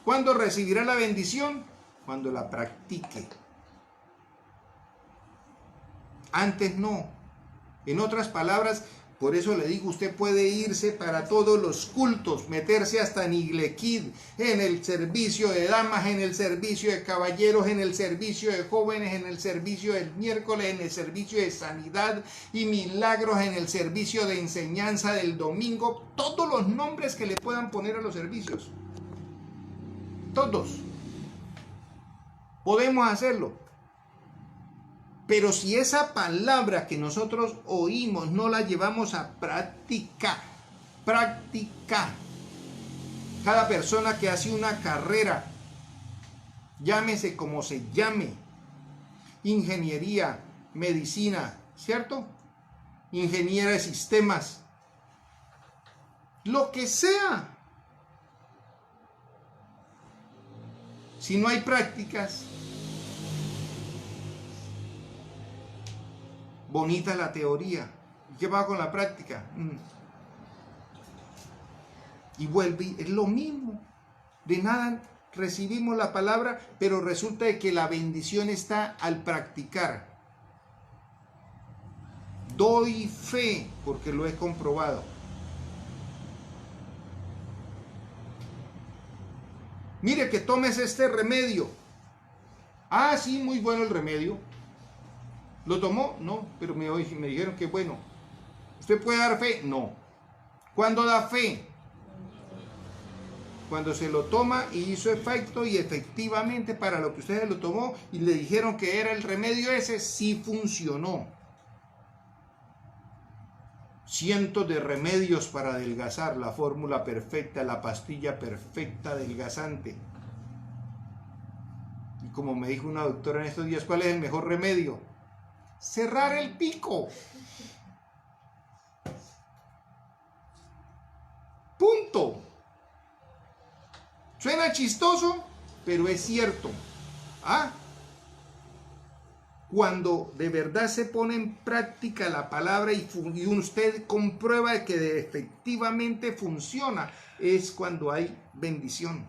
¿Cuándo recibirá la bendición? Cuando la practique. Antes no. En otras palabras, por eso le digo, usted puede irse para todos los cultos, meterse hasta en Iglequid, en el servicio de damas, en el servicio de caballeros, en el servicio de jóvenes, en el servicio del miércoles, en el servicio de sanidad y milagros, en el servicio de enseñanza del domingo, todos los nombres que le puedan poner a los servicios. Todos. Podemos hacerlo. Pero si esa palabra que nosotros oímos no la llevamos a practicar, cada persona que hace una carrera, llámese como se llame, ingeniería, medicina, ¿cierto? Ingeniera de sistemas, lo que sea. Si no hay prácticas, bonita la teoría. ¿Y qué va con la práctica? Y vuelve, es lo mismo. De nada recibimos la palabra, pero resulta de que la bendición está al practicar. Doy fe porque lo he comprobado. Mire que tomes este remedio. Ah, sí, muy bueno el remedio. ¿Lo tomó? No, pero me dijeron que bueno. ¿Usted puede dar fe? No. ¿Cuándo da fe? Cuando se lo toma y hizo efecto y efectivamente para lo que usted lo tomó y le dijeron que era el remedio ese, sí funcionó. Cientos de remedios para adelgazar, la fórmula perfecta, la pastilla perfecta adelgazante. Y como me dijo una doctora en estos días, ¿cuál es el mejor remedio? Cerrar el pico. Punto. Suena chistoso, pero es cierto. Cuando de verdad se pone en práctica la palabra y usted comprueba que efectivamente funciona, es cuando hay bendición.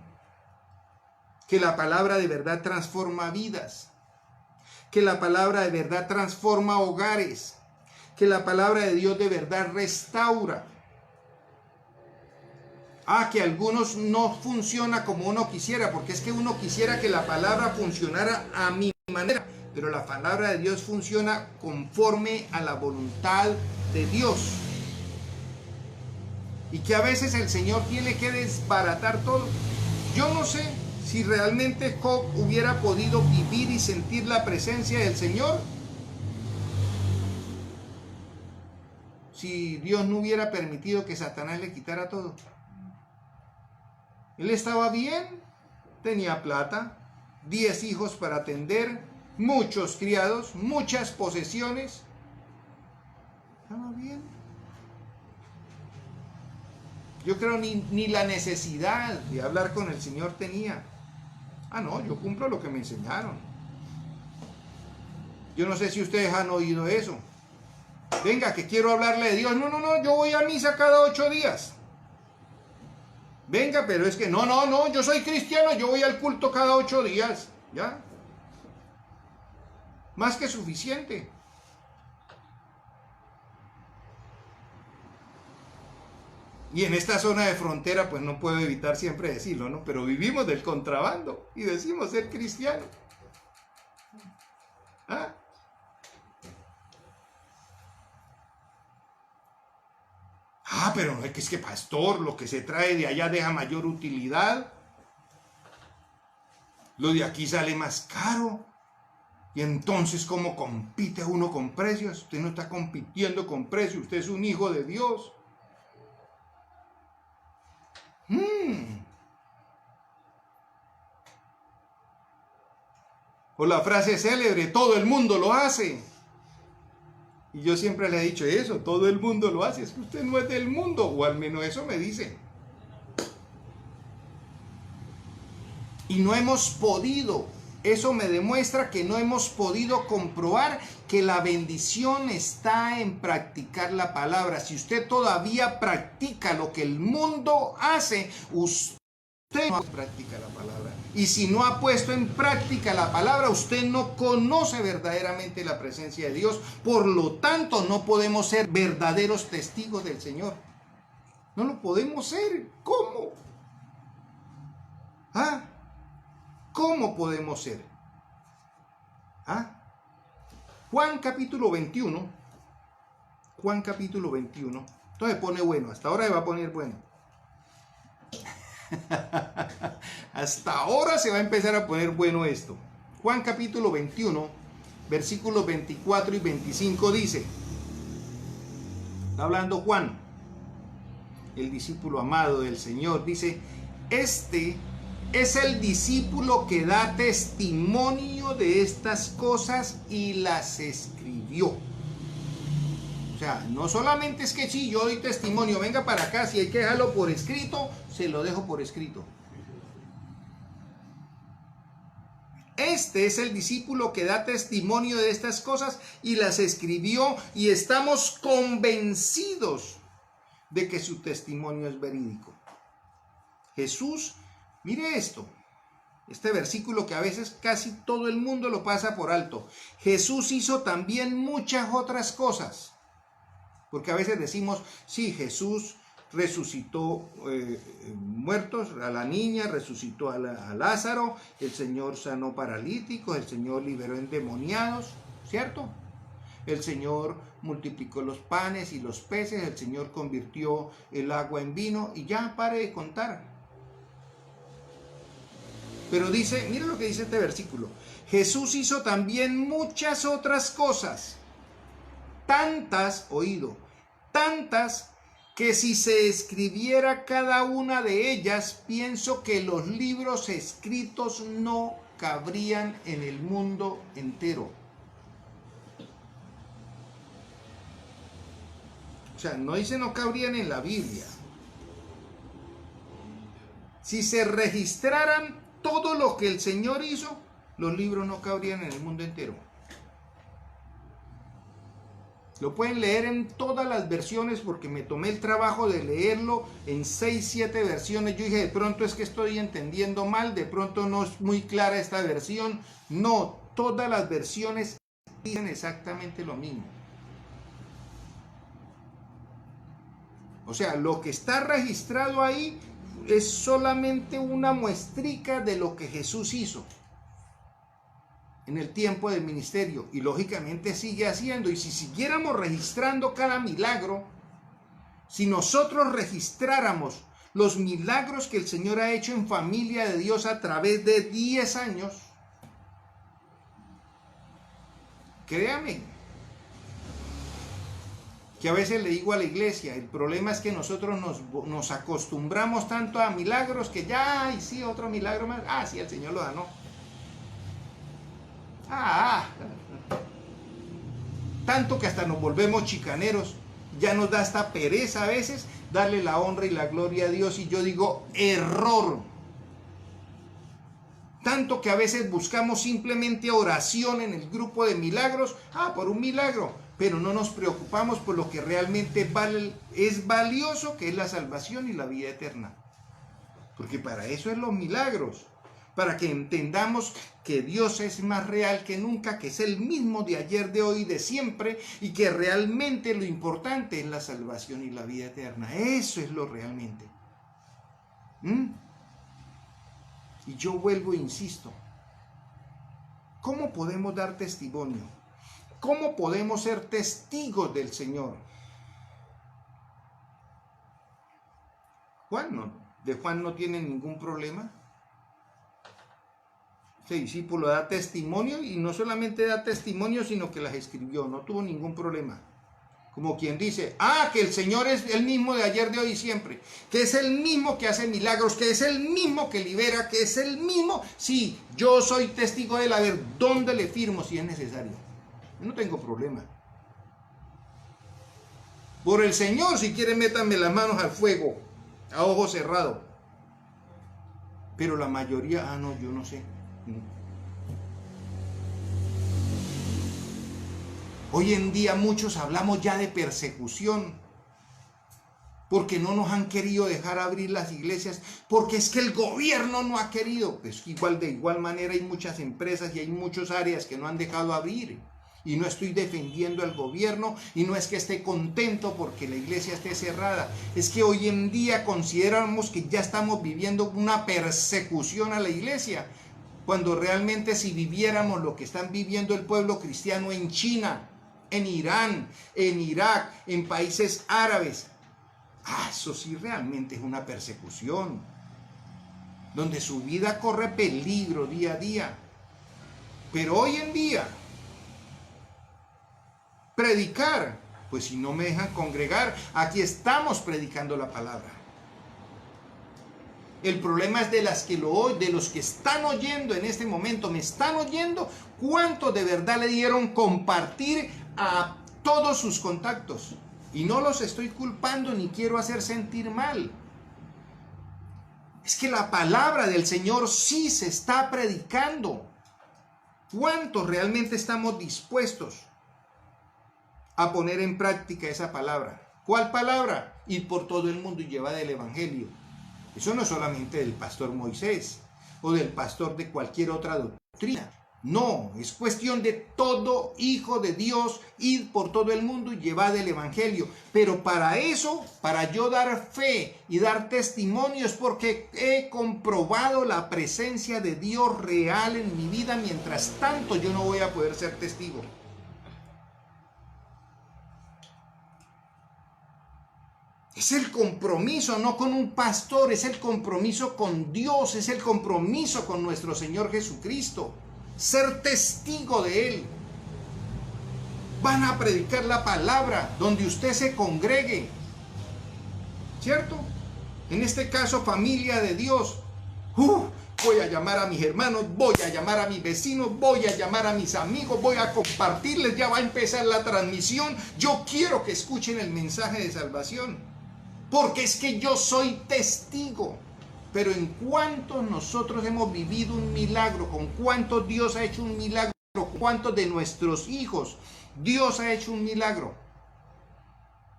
Que la palabra de verdad transforma vidas. Que la palabra de verdad transforma hogares. Que la palabra de Dios de verdad restaura. Que algunos no funciona como uno quisiera, porque es que uno quisiera que la palabra funcionara a mi manera, pero la palabra de Dios funciona conforme a la voluntad de Dios. Y que a veces el Señor tiene que desbaratar todo. Yo no sé si realmente Job hubiera podido vivir y sentir la presencia del Señor si Dios no hubiera permitido que Satanás le quitara todo. Él estaba bien, tenía plata, 10 hijos para atender, muchos criados, muchas posesiones. Estaba bien. Yo creo ni la necesidad de hablar con el Señor tenía. No, yo cumplo lo que me enseñaron. Yo no sé si ustedes han oído eso. Venga, que quiero hablarle de Dios. No, yo voy a misa cada 8 días. Venga, pero es que no, yo soy cristiano, yo voy al culto cada 8 días. ¿Ya? Más que suficiente. Y en esta zona de frontera, pues no puedo evitar siempre decirlo, ¿no? Pero vivimos del contrabando y decimos ser cristianos. Pero es que pastor, lo que se trae de allá deja mayor utilidad. Lo de aquí sale más caro. Y entonces, ¿cómo compite uno con precios? Usted no está compitiendo con precios, usted es un hijo de Dios. O la frase célebre, todo el mundo lo hace. Y yo siempre le he dicho eso, todo el mundo lo hace, es que usted no es del mundo, o al menos eso me dice. Y no hemos podido, eso me demuestra que no hemos podido comprobar que la bendición está en practicar la palabra. Si usted todavía practica lo que el mundo hace, usted no practica la palabra. Y si no ha puesto en práctica la palabra, usted no conoce verdaderamente la presencia de Dios. Por lo tanto, no podemos ser verdaderos testigos del Señor. No lo podemos ser. ¿Cómo? ¿Cómo podemos ser? Juan capítulo 21. Juan capítulo 21. Entonces pone bueno. Hasta ahora se va a poner bueno. Hasta ahora se va a empezar a poner bueno esto. Juan capítulo 21, versículos 24 y 25 dice, está hablando Juan, el discípulo amado del Señor, dice, este es el discípulo que da testimonio de estas cosas y las escribió. O sea, no solamente es que sí, yo doy testimonio, venga para acá, si hay que dejarlo por escrito, se lo dejo por escrito. Este es el discípulo que da testimonio de estas cosas y las escribió, y estamos convencidos de que su testimonio es verídico. Jesús, mire esto, este versículo que a veces casi todo el mundo lo pasa por alto. Jesús hizo también muchas otras cosas. Porque a veces decimos, sí, Jesús resucitó muertos, a la niña, resucitó a Lázaro, el Señor sanó paralíticos, el Señor liberó endemoniados, ¿cierto? El Señor multiplicó los panes y los peces, el Señor convirtió el agua en vino, y ya pare de contar. Pero dice, mire lo que dice este versículo, Jesús hizo también muchas otras cosas, tantas, oído, tantas que si se escribiera cada una de ellas, pienso que los libros escritos no cabrían en el mundo entero. O sea, no dice no cabrían en la Biblia. Si se registraran todo lo que el Señor hizo, los libros no cabrían en el mundo entero. Lo pueden leer en todas las versiones porque me tomé el trabajo de leerlo en 6, 7 versiones. Yo dije, de pronto es que estoy entendiendo mal, de pronto no es muy clara esta versión. No, todas las versiones dicen exactamente lo mismo. O sea, lo que está registrado ahí es solamente una muestrica de lo que Jesús hizo en el tiempo del ministerio, y lógicamente sigue haciendo. Y si siguiéramos registrando cada milagro, si nosotros registráramos los milagros que el Señor ha hecho en Familia de Dios a través de 10 años, créame que a veces le digo a la iglesia, el problema es que nosotros nos acostumbramos tanto a milagros que ya, y sí, otro milagro más, sí, el Señor lo ganó. Tanto que hasta nos volvemos chicaneros, ya nos da hasta pereza a veces darle la honra y la gloria a Dios, y yo digo, error. Tanto que a veces buscamos simplemente oración en el grupo de milagros, por un milagro, pero no nos preocupamos por lo que realmente es valioso, que es la salvación y la vida eterna. Porque para eso es los milagros, para que entendamos que Dios es más real que nunca, que es el mismo de ayer, de hoy y de siempre, y que realmente lo importante es la salvación y la vida eterna. Eso es lo realmente. Y yo vuelvo e insisto, ¿cómo podemos dar testimonio? ¿Cómo podemos ser testigos del Señor? De Juan no tiene ningún problema. Este discípulo da testimonio, y no solamente da testimonio, sino que las escribió, no tuvo ningún problema. Como quien dice, que el Señor es el mismo de ayer, de hoy y siempre, que es el mismo que hace milagros, que es el mismo que libera, que es el mismo. Sí, yo soy testigo de él, a ver, ¿dónde le firmo si es necesario? Yo no tengo problema. Por el Señor, si quieren, métanme las manos al fuego, a ojo cerrado. Pero la mayoría, no, yo no sé. Hoy en día muchos hablamos ya de persecución, porque no nos han querido dejar abrir las iglesias, porque es que el gobierno no ha querido. Pues de igual manera hay muchas empresas y hay muchas áreas que no han dejado abrir. Y no estoy defendiendo al gobierno, y no es que esté contento porque la iglesia esté cerrada. Es que hoy en día consideramos que ya estamos viviendo una persecución a la iglesia, cuando realmente si viviéramos lo que están viviendo el pueblo cristiano en China, en Irán, en Irak, en países árabes, eso sí realmente es una persecución, donde su vida corre peligro día a día. Pero hoy en día, predicar, pues si no me dejan congregar, aquí estamos predicando la palabra. El problema es de los que están oyendo en este momento, me están oyendo, ¿cuántos de verdad le dieron compartir a todos sus contactos? Y no los estoy culpando ni quiero hacer sentir mal. Es que la palabra del Señor sí se está predicando. ¿Cuántos realmente estamos dispuestos a poner en práctica esa palabra? ¿Cuál palabra? Ir por todo el mundo y llevar el evangelio. Eso no es solamente del pastor Moisés o del pastor de cualquier otra doctrina. No, es cuestión de todo hijo de Dios, ir por todo el mundo y llevar el evangelio. Pero para eso, para yo dar fe y dar testimonio, es porque he comprobado la presencia de Dios real en mi vida. Mientras tanto, yo no voy a poder ser testigo. Es el compromiso, no con un pastor, es el compromiso con Dios, es el compromiso con nuestro Señor Jesucristo. Ser testigo de Él. Van a predicar la palabra donde usted se congregue, ¿cierto? En este caso, Familia de Dios. Voy a llamar a mis hermanos, voy a llamar a mis vecinos, voy a llamar a mis amigos, voy a compartirles, ya va a empezar la transmisión. Yo quiero que escuchen el mensaje de salvación. Porque es que yo soy testigo. Pero en cuántos nosotros hemos vivido un milagro, con cuántos Dios ha hecho un milagro, con cuántos de nuestros hijos Dios ha hecho un milagro.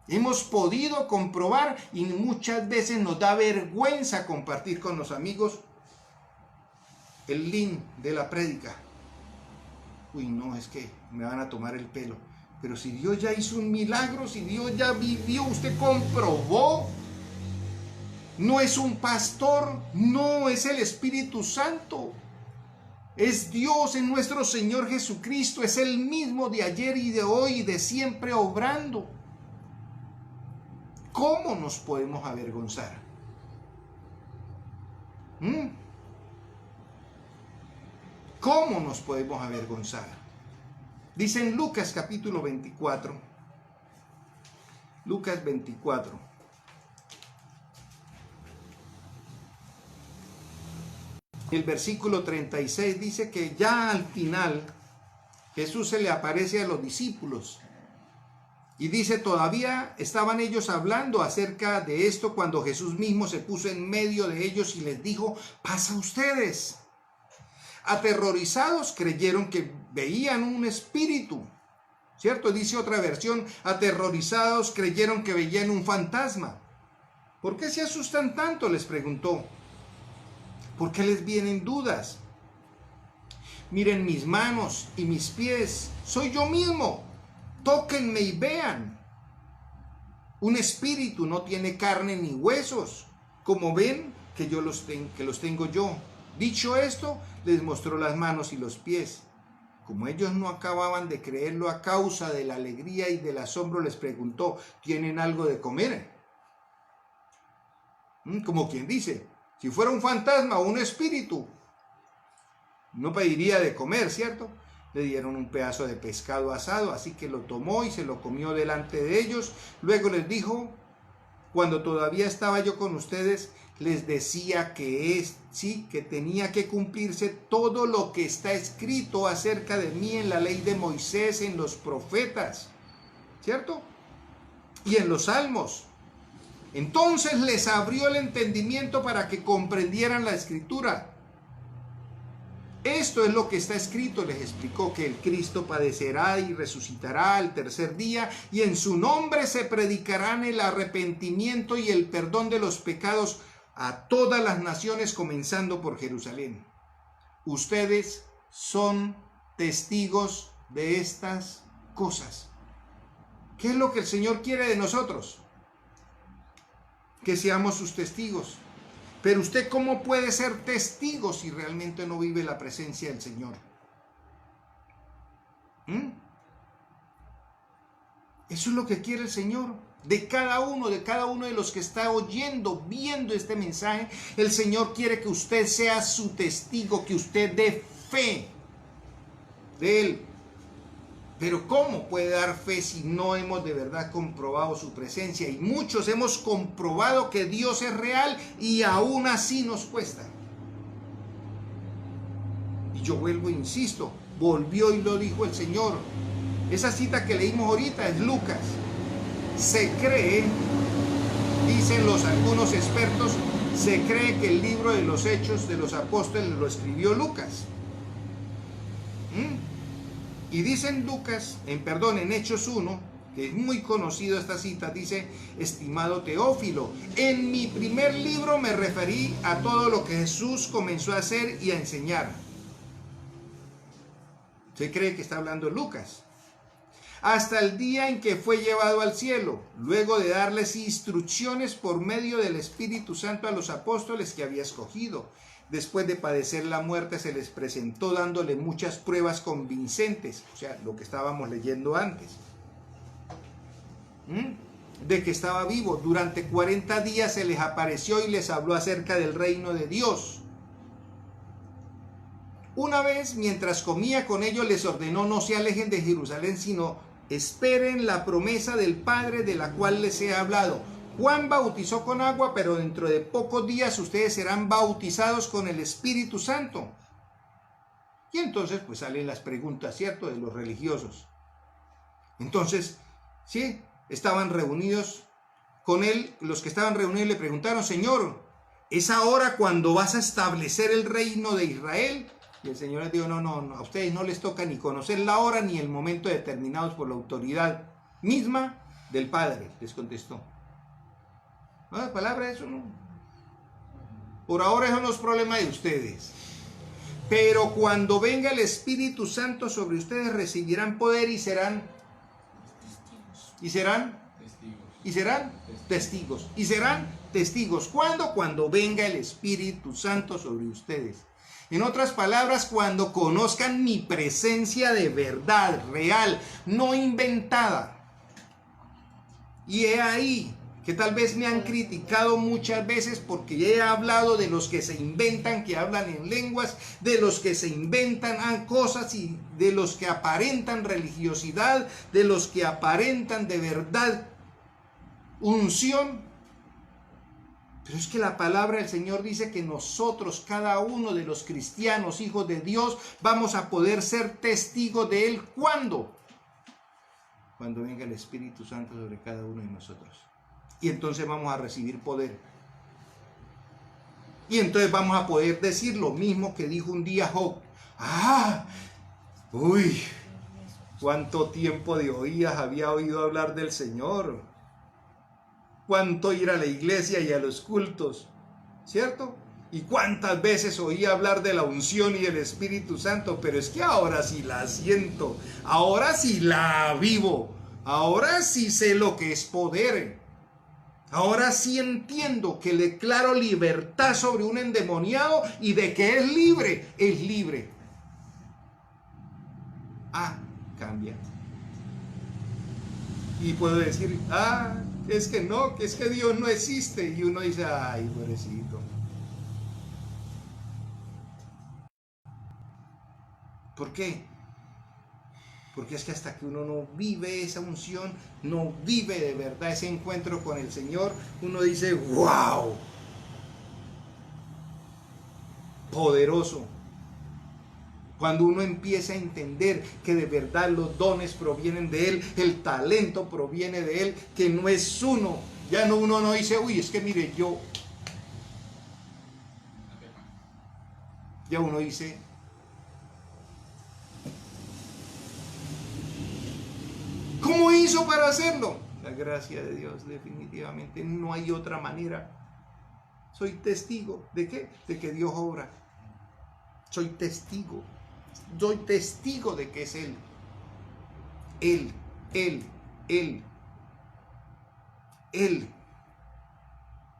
Hemos podido comprobar, y muchas veces nos da vergüenza compartir con los amigos el link de la prédica. No, es que me van a tomar el pelo. Pero si Dios ya hizo un milagro, si Dios ya vivió, usted comprobó. No es un pastor, no, es el Espíritu Santo. Es Dios en nuestro Señor Jesucristo, es el mismo de ayer y de hoy y de siempre obrando. ¿Cómo nos podemos avergonzar? ¿Cómo nos podemos avergonzar? Dice en Lucas capítulo 24, Lucas 24. El versículo 36 dice que ya al final Jesús se le aparece a los discípulos y dice: todavía estaban ellos hablando acerca de esto cuando Jesús mismo se puso en medio de ellos y les dijo: pasa ustedes. Aterrorizados creyeron que veían un espíritu, ¿cierto? Dice otra versión: aterrorizados creyeron que veían un fantasma. ¿Por qué se asustan tanto?, les preguntó. ¿Por qué les vienen dudas? Miren mis manos y mis pies, soy yo mismo. Tóquenme y vean. Un espíritu no tiene carne ni huesos, como ven que los tengo yo. Dicho esto, les mostró las manos y los pies. Como ellos no acababan de creerlo a causa de la alegría y del asombro, les preguntó: ¿tienen algo de comer? Como quien dice, si fuera un fantasma o un espíritu, no pediría de comer, ¿cierto? Le dieron un pedazo de pescado asado, así que lo tomó y se lo comió delante de ellos. Luego les dijo: cuando todavía estaba yo con ustedes, les decía que tenía que cumplirse todo lo que está escrito acerca de mí en la ley de Moisés, en los profetas, ¿cierto? Y en los salmos. Entonces les abrió el entendimiento para que comprendieran la escritura. Esto es lo que está escrito, les explicó, que el Cristo padecerá y resucitará al tercer día, y en su nombre se predicarán el arrepentimiento y el perdón de los pecados a todas las naciones, comenzando por Jerusalén. Ustedes son testigos de estas cosas. ¿Qué es lo que el Señor quiere de nosotros? Que seamos sus testigos. Pero usted, ¿cómo puede ser testigo si realmente no vive la presencia del Señor? Eso es lo que quiere el Señor de cada uno de los que está oyendo, viendo este mensaje. El Señor quiere que usted sea su testigo, que usted dé fe de Él. Pero ¿cómo puede dar fe si no hemos de verdad comprobado su presencia? Y muchos hemos comprobado que Dios es real y aún así nos cuesta. Y yo vuelvo e insisto, volvió y lo dijo el Señor. Esa cita que leímos ahorita es Lucas. Se cree, dicen algunos expertos, se cree que el libro de los Hechos de los Apóstoles lo escribió Lucas. Y dice en en Hechos 1, que es muy conocido esta cita, dice: estimado Teófilo, en mi primer libro me referí a todo lo que Jesús comenzó a hacer y a enseñar. Se cree que está hablando Lucas. Hasta el día en que fue llevado al cielo, luego de darles instrucciones por medio del Espíritu Santo a los apóstoles que había escogido. Después de padecer la muerte, se les presentó dándole muchas pruebas convincentes, o sea, lo que estábamos leyendo antes, de que estaba vivo. Durante 40 días se les apareció y les habló acerca del reino de Dios. Una vez, mientras comía con ellos, les ordenó: no se alejen de Jerusalén, sino esperen la promesa del Padre de la cual les he hablado. Juan bautizó con agua, pero dentro de pocos días ustedes serán bautizados con el Espíritu Santo. Y entonces pues salen las preguntas, ¿cierto?, de los religiosos. Entonces, sí, estaban reunidos con él, los que estaban reunidos le preguntaron: Señor, ¿es ahora cuando vas a establecer el reino de Israel? Y el Señor les dijo: no, a ustedes no les toca ni conocer la hora ni el momento determinados por la autoridad misma del Padre, les contestó. No, la palabra eso no. Por ahora eso no es problema de ustedes. Pero cuando venga el Espíritu Santo sobre ustedes, recibirán poder y serán testigos. y serán testigos. Y serán testigos. ¿Cuándo? Cuando venga el Espíritu Santo sobre ustedes. En otras palabras, cuando conozcan mi presencia de verdad, real, no inventada. Y he ahí que tal vez me han criticado muchas veces porque he hablado de los que se inventan, que hablan en lenguas, de los que se inventan cosas y de los que aparentan religiosidad, de los que aparentan de verdad unción. Pero es que la palabra del Señor dice que nosotros, cada uno de los cristianos, hijos de Dios, vamos a poder ser testigos de Él. ¿Cuándo? Cuando venga el Espíritu Santo sobre cada uno de nosotros. Y entonces vamos a recibir poder. Y entonces vamos a poder decir lo mismo que dijo un día Job. ¡Uy! ¿Cuánto tiempo de oídas había oído hablar del Señor? ¿Cuánto ir a la iglesia y a los cultos? ¿Cierto? ¿Y cuántas veces oí hablar de la unción y del Espíritu Santo? Pero es que ahora sí la siento, ahora sí la vivo, ahora sí sé lo que es poder. Ahora sí entiendo que le declaro libertad sobre un endemoniado y de que es libre, es libre. Cambia. Y puedo decir, es que no, que es que Dios no existe. Y uno dice, ay, pobrecito. ¿Por qué? Porque es que hasta que uno no vive esa unción, no vive de verdad ese encuentro con el Señor, uno dice, wow, poderoso. Cuando uno empieza a entender que de verdad los dones provienen de Él, el talento proviene de Él, que no es uno. Ya no, uno no dice, uy, es que mire, yo. Ya uno dice, ¿cómo hizo para hacerlo? La gracia de Dios, definitivamente no hay otra manera. Soy testigo ¿de qué? De que Dios obra. Soy testigo de que es Él. Él.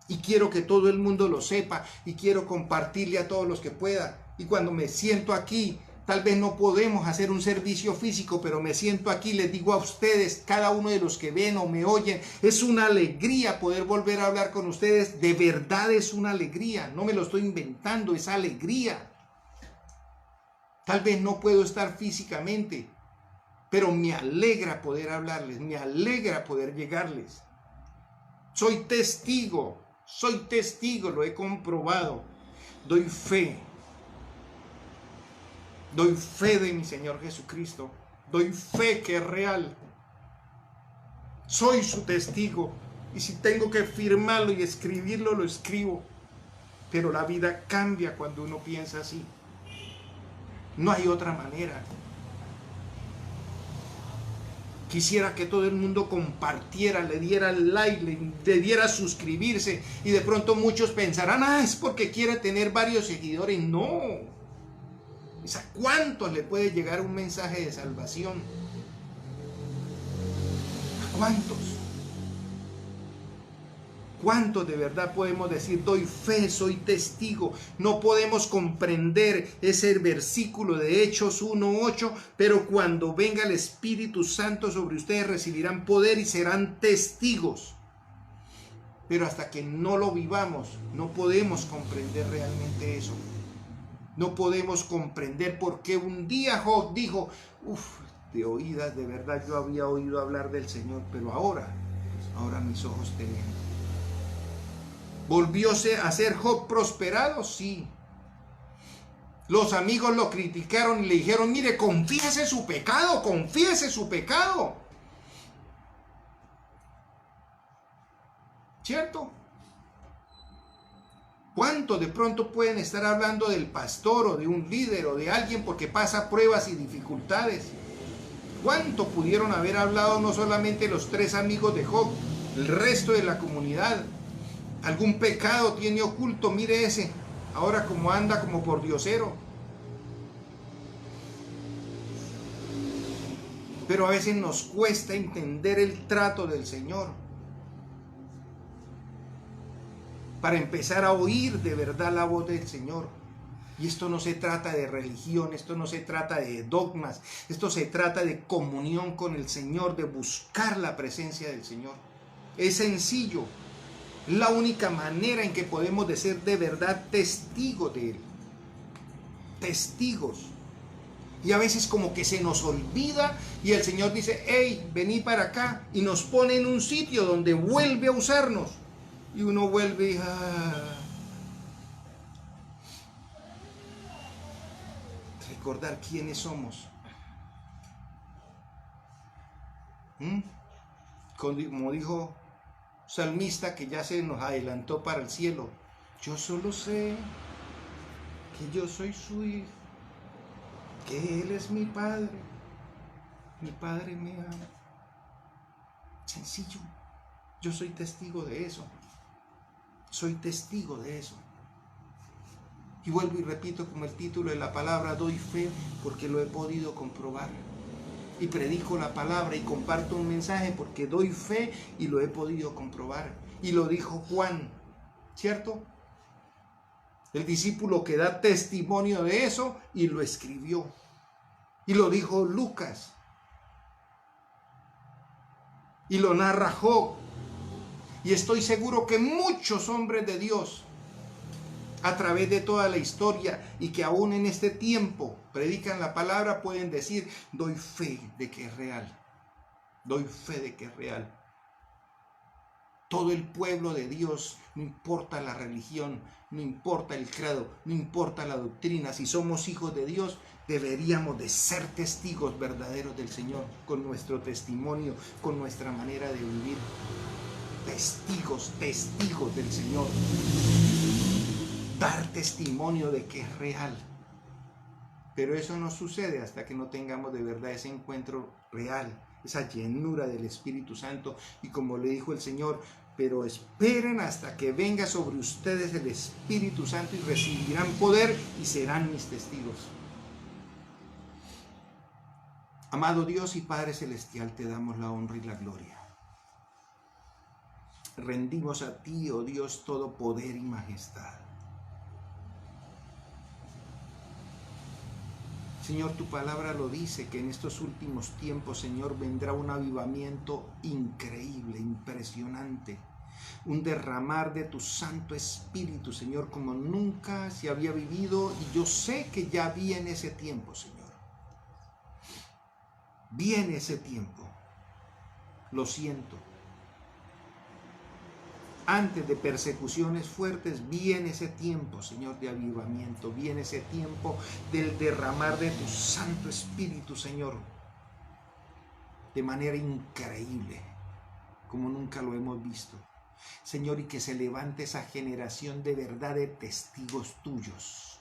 Y quiero que todo el mundo lo sepa y quiero compartirle a todos los que pueda. Y cuando me siento aquí, tal vez no podemos hacer un servicio físico, pero me siento aquí, les digo a ustedes, cada uno de los que ven o me oyen, es una alegría poder volver a hablar con ustedes. De verdad es una alegría, no me lo estoy inventando, es alegría. Tal vez no puedo estar físicamente, pero me alegra poder hablarles, me alegra poder llegarles. Soy testigo, lo he comprobado. Doy fe de mi Señor Jesucristo. Doy fe que es real. Soy su testigo. Y si tengo que firmarlo y escribirlo, lo escribo. Pero la vida cambia cuando uno piensa así. No hay otra manera. Quisiera que todo el mundo compartiera, le diera like, le diera suscribirse. Y de pronto muchos pensarán, es porque quiere tener varios seguidores. No. ¿A cuántos le puede llegar un mensaje de salvación? ¿A cuántos? ¿Cuántos de verdad podemos decir, doy fe, soy testigo? No podemos comprender ese versículo de Hechos 1:8, pero cuando venga el Espíritu Santo sobre ustedes recibirán poder y serán testigos. Pero hasta que no lo vivamos, no podemos comprender realmente eso. No podemos comprender por qué un día Job dijo, de oídas, de verdad yo había oído hablar del Señor, pero ahora mis ojos te ven. ¿Volvióse a ser Job prosperado? Sí. Los amigos lo criticaron y le dijeron, mire, confiese su pecado. ¿Cierto? ¿Cuánto de pronto pueden estar hablando del pastor o de un líder o de alguien porque pasa pruebas y dificultades? ¿Cuánto pudieron haber hablado no solamente los 3 amigos de Job, el resto de la comunidad? Algún pecado tiene oculto, mire ese, ahora como anda como por diosero. Pero a veces nos cuesta entender el trato del Señor. para empezar a oír de verdad la voz del Señor. Y esto no se trata de religión, esto no se trata de dogmas, esto se trata de comunión con el Señor, de buscar la presencia del Señor. Es sencillo, la única manera en que podemos de ser de verdad testigos de Él. Testigos. Y a veces como que se nos olvida y el Señor dice, hey, vení para acá, y nos pone en un sitio donde vuelve a usarnos. Y uno vuelve y... recordar quiénes somos. Como dijo salmista que ya se nos adelantó para el cielo, yo solo sé que yo soy su hijo, que Él es mi Padre me ama. Sencillo, yo soy testigo de eso, soy testigo de eso. Y vuelvo y repito como el título de la palabra, doy fe porque lo he podido comprobar. Y predico la palabra y comparto un mensaje porque doy fe y lo he podido comprobar. Y lo dijo Juan, ¿cierto? El discípulo que da testimonio de eso y lo escribió. Y lo dijo Lucas. Y lo narra Job. Y estoy seguro que muchos hombres de Dios a través de toda la historia y que aún en este tiempo predican la palabra pueden decir, doy fe de que es real. Doy fe de que es real. Todo el pueblo de Dios, no importa la religión, no importa el credo, no importa la doctrina, si somos hijos de Dios, deberíamos de ser testigos verdaderos del Señor, con nuestro testimonio, con nuestra manera de vivir. Testigos del Señor. Dar testimonio de que es real. Pero eso no sucede hasta que no tengamos de verdad ese encuentro real, esa llenura del Espíritu Santo. Y como le dijo el Señor, pero esperen hasta que venga sobre ustedes el Espíritu Santo y recibirán poder y serán mis testigos. Amado Dios y Padre Celestial, te damos la honra y la gloria. Rendimos a ti, oh Dios, todo poder y majestad. Señor, tu palabra lo dice, que en estos últimos tiempos, Señor, vendrá un avivamiento increíble, impresionante. Un derramar de tu Santo Espíritu, Señor, como nunca se había vivido. Y yo sé que ya viene ese tiempo, Señor. Viene ese tiempo. Lo siento. Antes de persecuciones fuertes, viene ese tiempo, Señor, de avivamiento. Viene ese tiempo del derramar de tu Santo Espíritu, Señor. De manera increíble, como nunca lo hemos visto. Señor, y que se levante esa generación de verdad de testigos tuyos.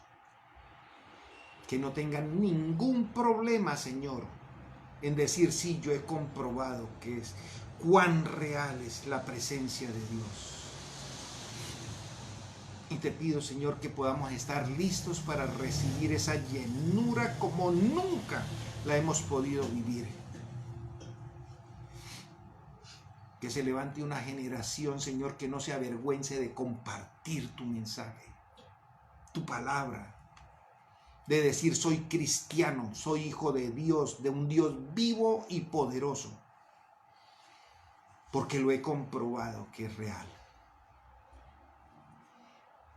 Que no tengan ningún problema, Señor, en decir, sí, yo he comprobado que es cuán real es la presencia de Dios. Y te pido, Señor, que podamos estar listos para recibir esa llenura como nunca la hemos podido vivir. Que se levante una generación, Señor, que no se avergüence de compartir tu mensaje, tu palabra, de decir soy cristiano, soy hijo de Dios, de un Dios vivo y poderoso, porque lo he comprobado que es real.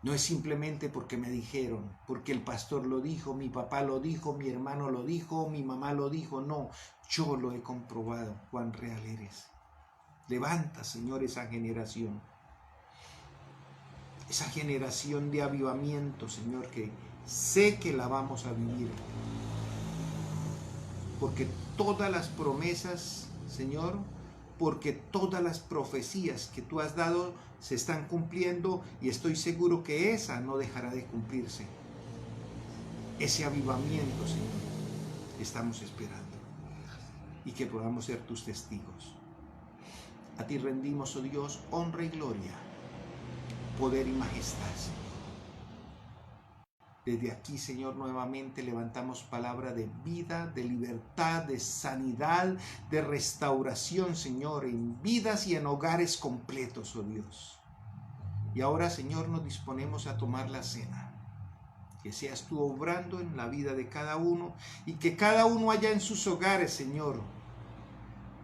No es simplemente porque me dijeron, porque el pastor lo dijo, mi papá lo dijo, mi hermano lo dijo, mi mamá lo dijo. No, yo lo he comprobado, cuán real eres. Levanta, Señor, esa generación de avivamiento, Señor, que sé que la vamos a vivir. Porque todas las promesas, Señor, porque todas las profecías que tú has dado se están cumpliendo y estoy seguro que esa no dejará de cumplirse. Ese avivamiento, Señor, estamos esperando y que podamos ser tus testigos. A ti rendimos, oh Dios, honra y gloria, poder y majestad, Señor. Desde aquí, Señor, nuevamente levantamos palabra de vida, de libertad, de sanidad, de restauración, Señor, en vidas y en hogares completos, oh Dios. Y ahora, Señor, nos disponemos a tomar la cena. Que seas tú obrando en la vida de cada uno y que cada uno haya en sus hogares, Señor,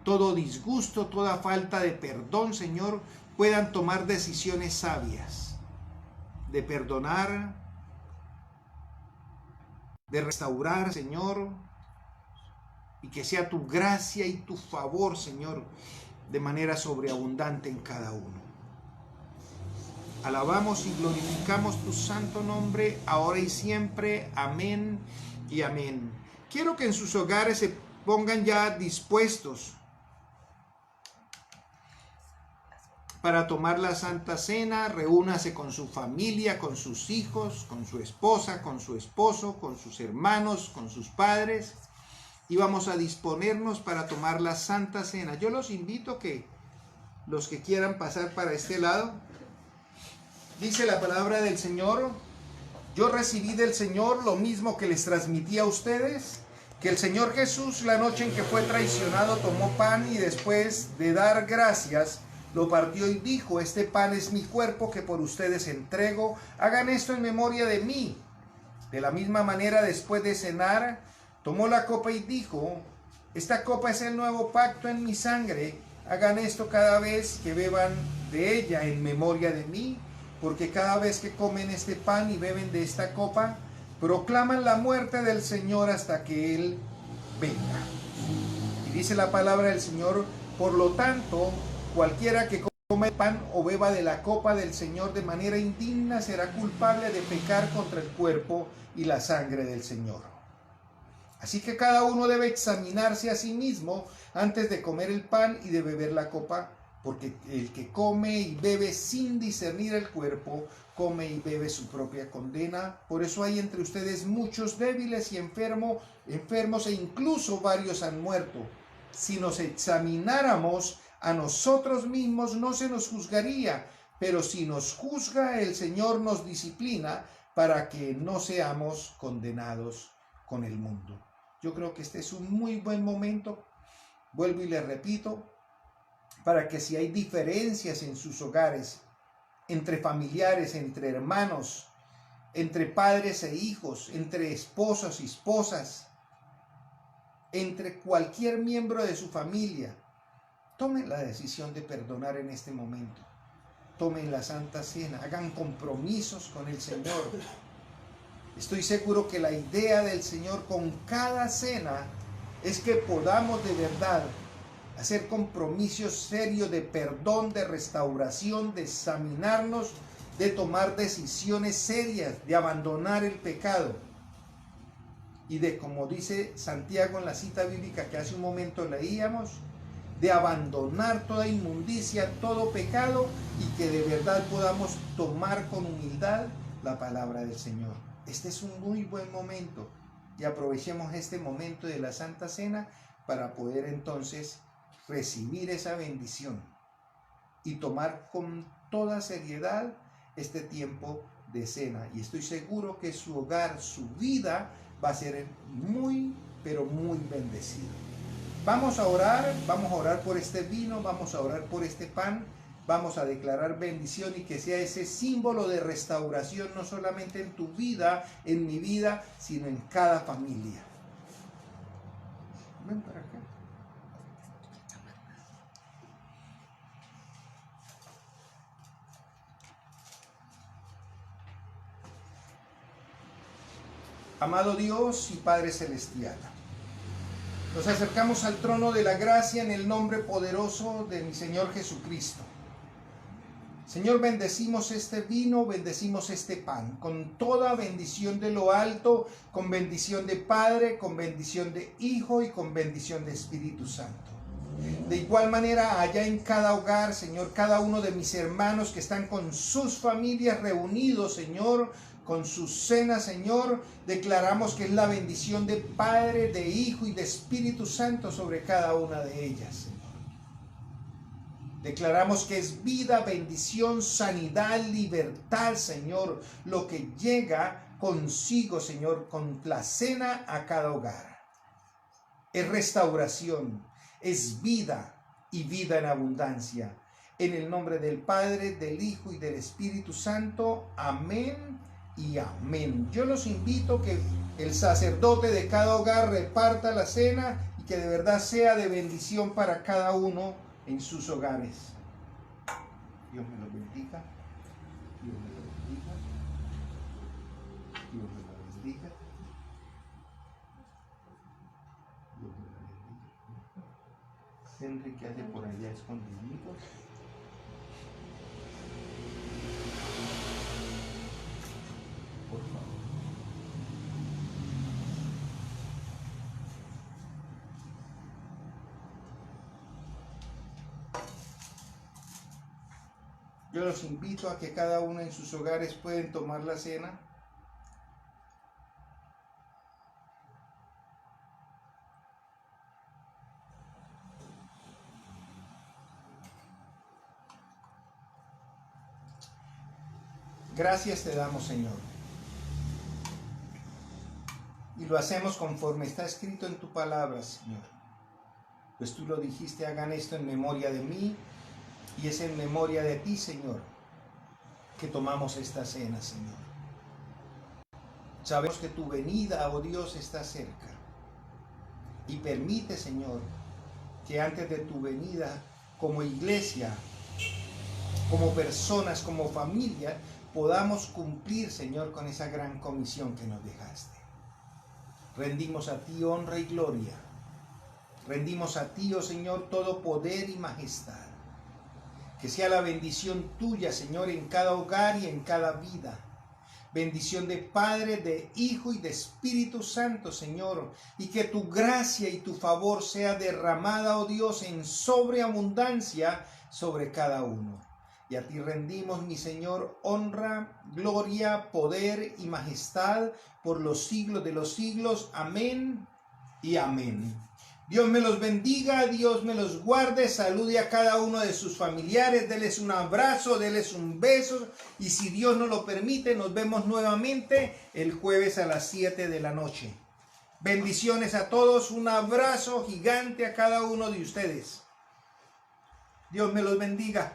todo disgusto, toda falta de perdón, Señor, puedan tomar decisiones sabias de perdonar, de restaurar, Señor, y que sea tu gracia y tu favor, Señor, de manera sobreabundante en cada uno. Alabamos y glorificamos tu santo nombre, ahora y siempre. Amén y amén. Quiero que en sus hogares se pongan ya dispuestos para tomar la Santa Cena. Reúnase con su familia, con sus hijos, con su esposa, con su esposo, con sus hermanos, con sus padres. Y vamos a disponernos para tomar la Santa Cena. Yo los invito que los que quieran pasar para este lado. Dice la palabra del Señor: yo recibí del Señor lo mismo que les transmití a ustedes, que el Señor Jesús, la noche en que fue traicionado, tomó pan y después de dar gracias, lo partió y dijo: este pan es mi cuerpo que por ustedes entrego, hagan esto en memoria de mí. De la misma manera, después de cenar, tomó la copa y dijo: esta copa es el nuevo pacto en mi sangre, hagan esto cada vez que beban de ella en memoria de mí. Porque cada vez que comen este pan y beben de esta copa, proclaman la muerte del Señor hasta que Él venga. Y dice la palabra del Señor: por lo tanto, cualquiera que coma el pan o beba de la copa del Señor de manera indigna será culpable de pecar contra el cuerpo y la sangre del Señor. Así que cada uno debe examinarse a sí mismo antes de comer el pan y de beber la copa, porque el que come y bebe sin discernir el cuerpo, come y bebe su propia condena. Por eso hay entre ustedes muchos débiles y enfermos e incluso varios han muerto. Si nos examináramos a nosotros mismos, no se nos juzgaría, pero si nos juzga, el Señor nos disciplina para que no seamos condenados con el mundo. Yo creo que este es un muy buen momento, vuelvo y le repito, para que si hay diferencias en sus hogares, entre familiares, entre hermanos, entre padres e hijos, entre esposos y esposas, entre cualquier miembro de su familia, tomen la decisión de perdonar en este momento. Tomen la Santa Cena, hagan compromisos con el Señor. Estoy seguro que la idea del Señor con cada cena es que podamos de verdad hacer compromisos serios de perdón, de restauración, de examinarnos, de tomar decisiones serias, de abandonar el pecado y de, como dice Santiago en la cita bíblica que hace un momento leíamos, de abandonar toda inmundicia, todo pecado, y que de verdad podamos tomar con humildad la palabra del Señor. Este es un muy buen momento y aprovechemos este momento de la Santa Cena para poder entonces recibir esa bendición y tomar con toda seriedad este tiempo de cena. Y estoy seguro que su hogar, su vida va a ser muy, pero muy bendecido. Vamos a orar por este vino, vamos a orar por este pan, vamos a declarar bendición y que sea ese símbolo de restauración no solamente en tu vida, en mi vida, sino en cada familia. Ven para acá. Amado Dios y Padre Celestial, nos acercamos al trono de la gracia en el nombre poderoso de mi Señor Jesucristo. Señor, bendecimos este vino, bendecimos este pan, con toda bendición de lo alto, con bendición de Padre, con bendición de Hijo y con bendición de Espíritu Santo. De igual manera, allá en cada hogar, Señor, cada uno de mis hermanos que están con sus familias reunidos, Señor, con su cena, Señor, declaramos que es la bendición de Padre, de Hijo y de Espíritu Santo sobre cada una de ellas, Señor. Declaramos que es vida, bendición, sanidad, libertad, Señor, lo que llega consigo, Señor, con la cena a cada hogar. Es restauración, es vida y vida en abundancia. En el nombre del Padre, del Hijo y del Espíritu Santo. Amén y amén. Yo los invito a que el sacerdote de cada hogar reparta la cena y que de verdad sea de bendición para cada uno en sus hogares. Dios me lo bendiga. Dios me lo bendiga. Dios me lo bendiga. Dios me lo bendiga. Henry, ¿qué hace por allá escondiditos? Por favor. Yo los invito a que cada uno en sus hogares pueden tomar la cena. Gracias te damos, Señor. Y lo hacemos conforme está escrito en tu palabra, Señor. Pues tú lo dijiste, hagan esto en memoria de mí. Y es en memoria de ti, Señor, que tomamos esta cena, Señor. Sabemos que tu venida, oh Dios, está cerca. Y permite, Señor, que antes de tu venida, como iglesia, como personas, como familia, podamos cumplir, Señor, con esa gran comisión que nos dejaste. Rendimos a ti honra y gloria. Rendimos a ti, oh Señor, todo poder y majestad. Que sea la bendición tuya, Señor, en cada hogar y en cada vida. Bendición de Padre, de Hijo y de Espíritu Santo, Señor. Y que tu gracia y tu favor sea derramada, oh Dios, en sobreabundancia sobre cada uno. Y a ti rendimos, mi Señor, honra, gloria, poder y majestad por los siglos de los siglos. Amén y amén. Dios me los bendiga, Dios me los guarde, salude a cada uno de sus familiares, déles un abrazo, déles un beso y si Dios nos lo permite, nos vemos nuevamente el jueves a las 7 de la noche. Bendiciones a todos, un abrazo gigante a cada uno de ustedes. Dios me los bendiga.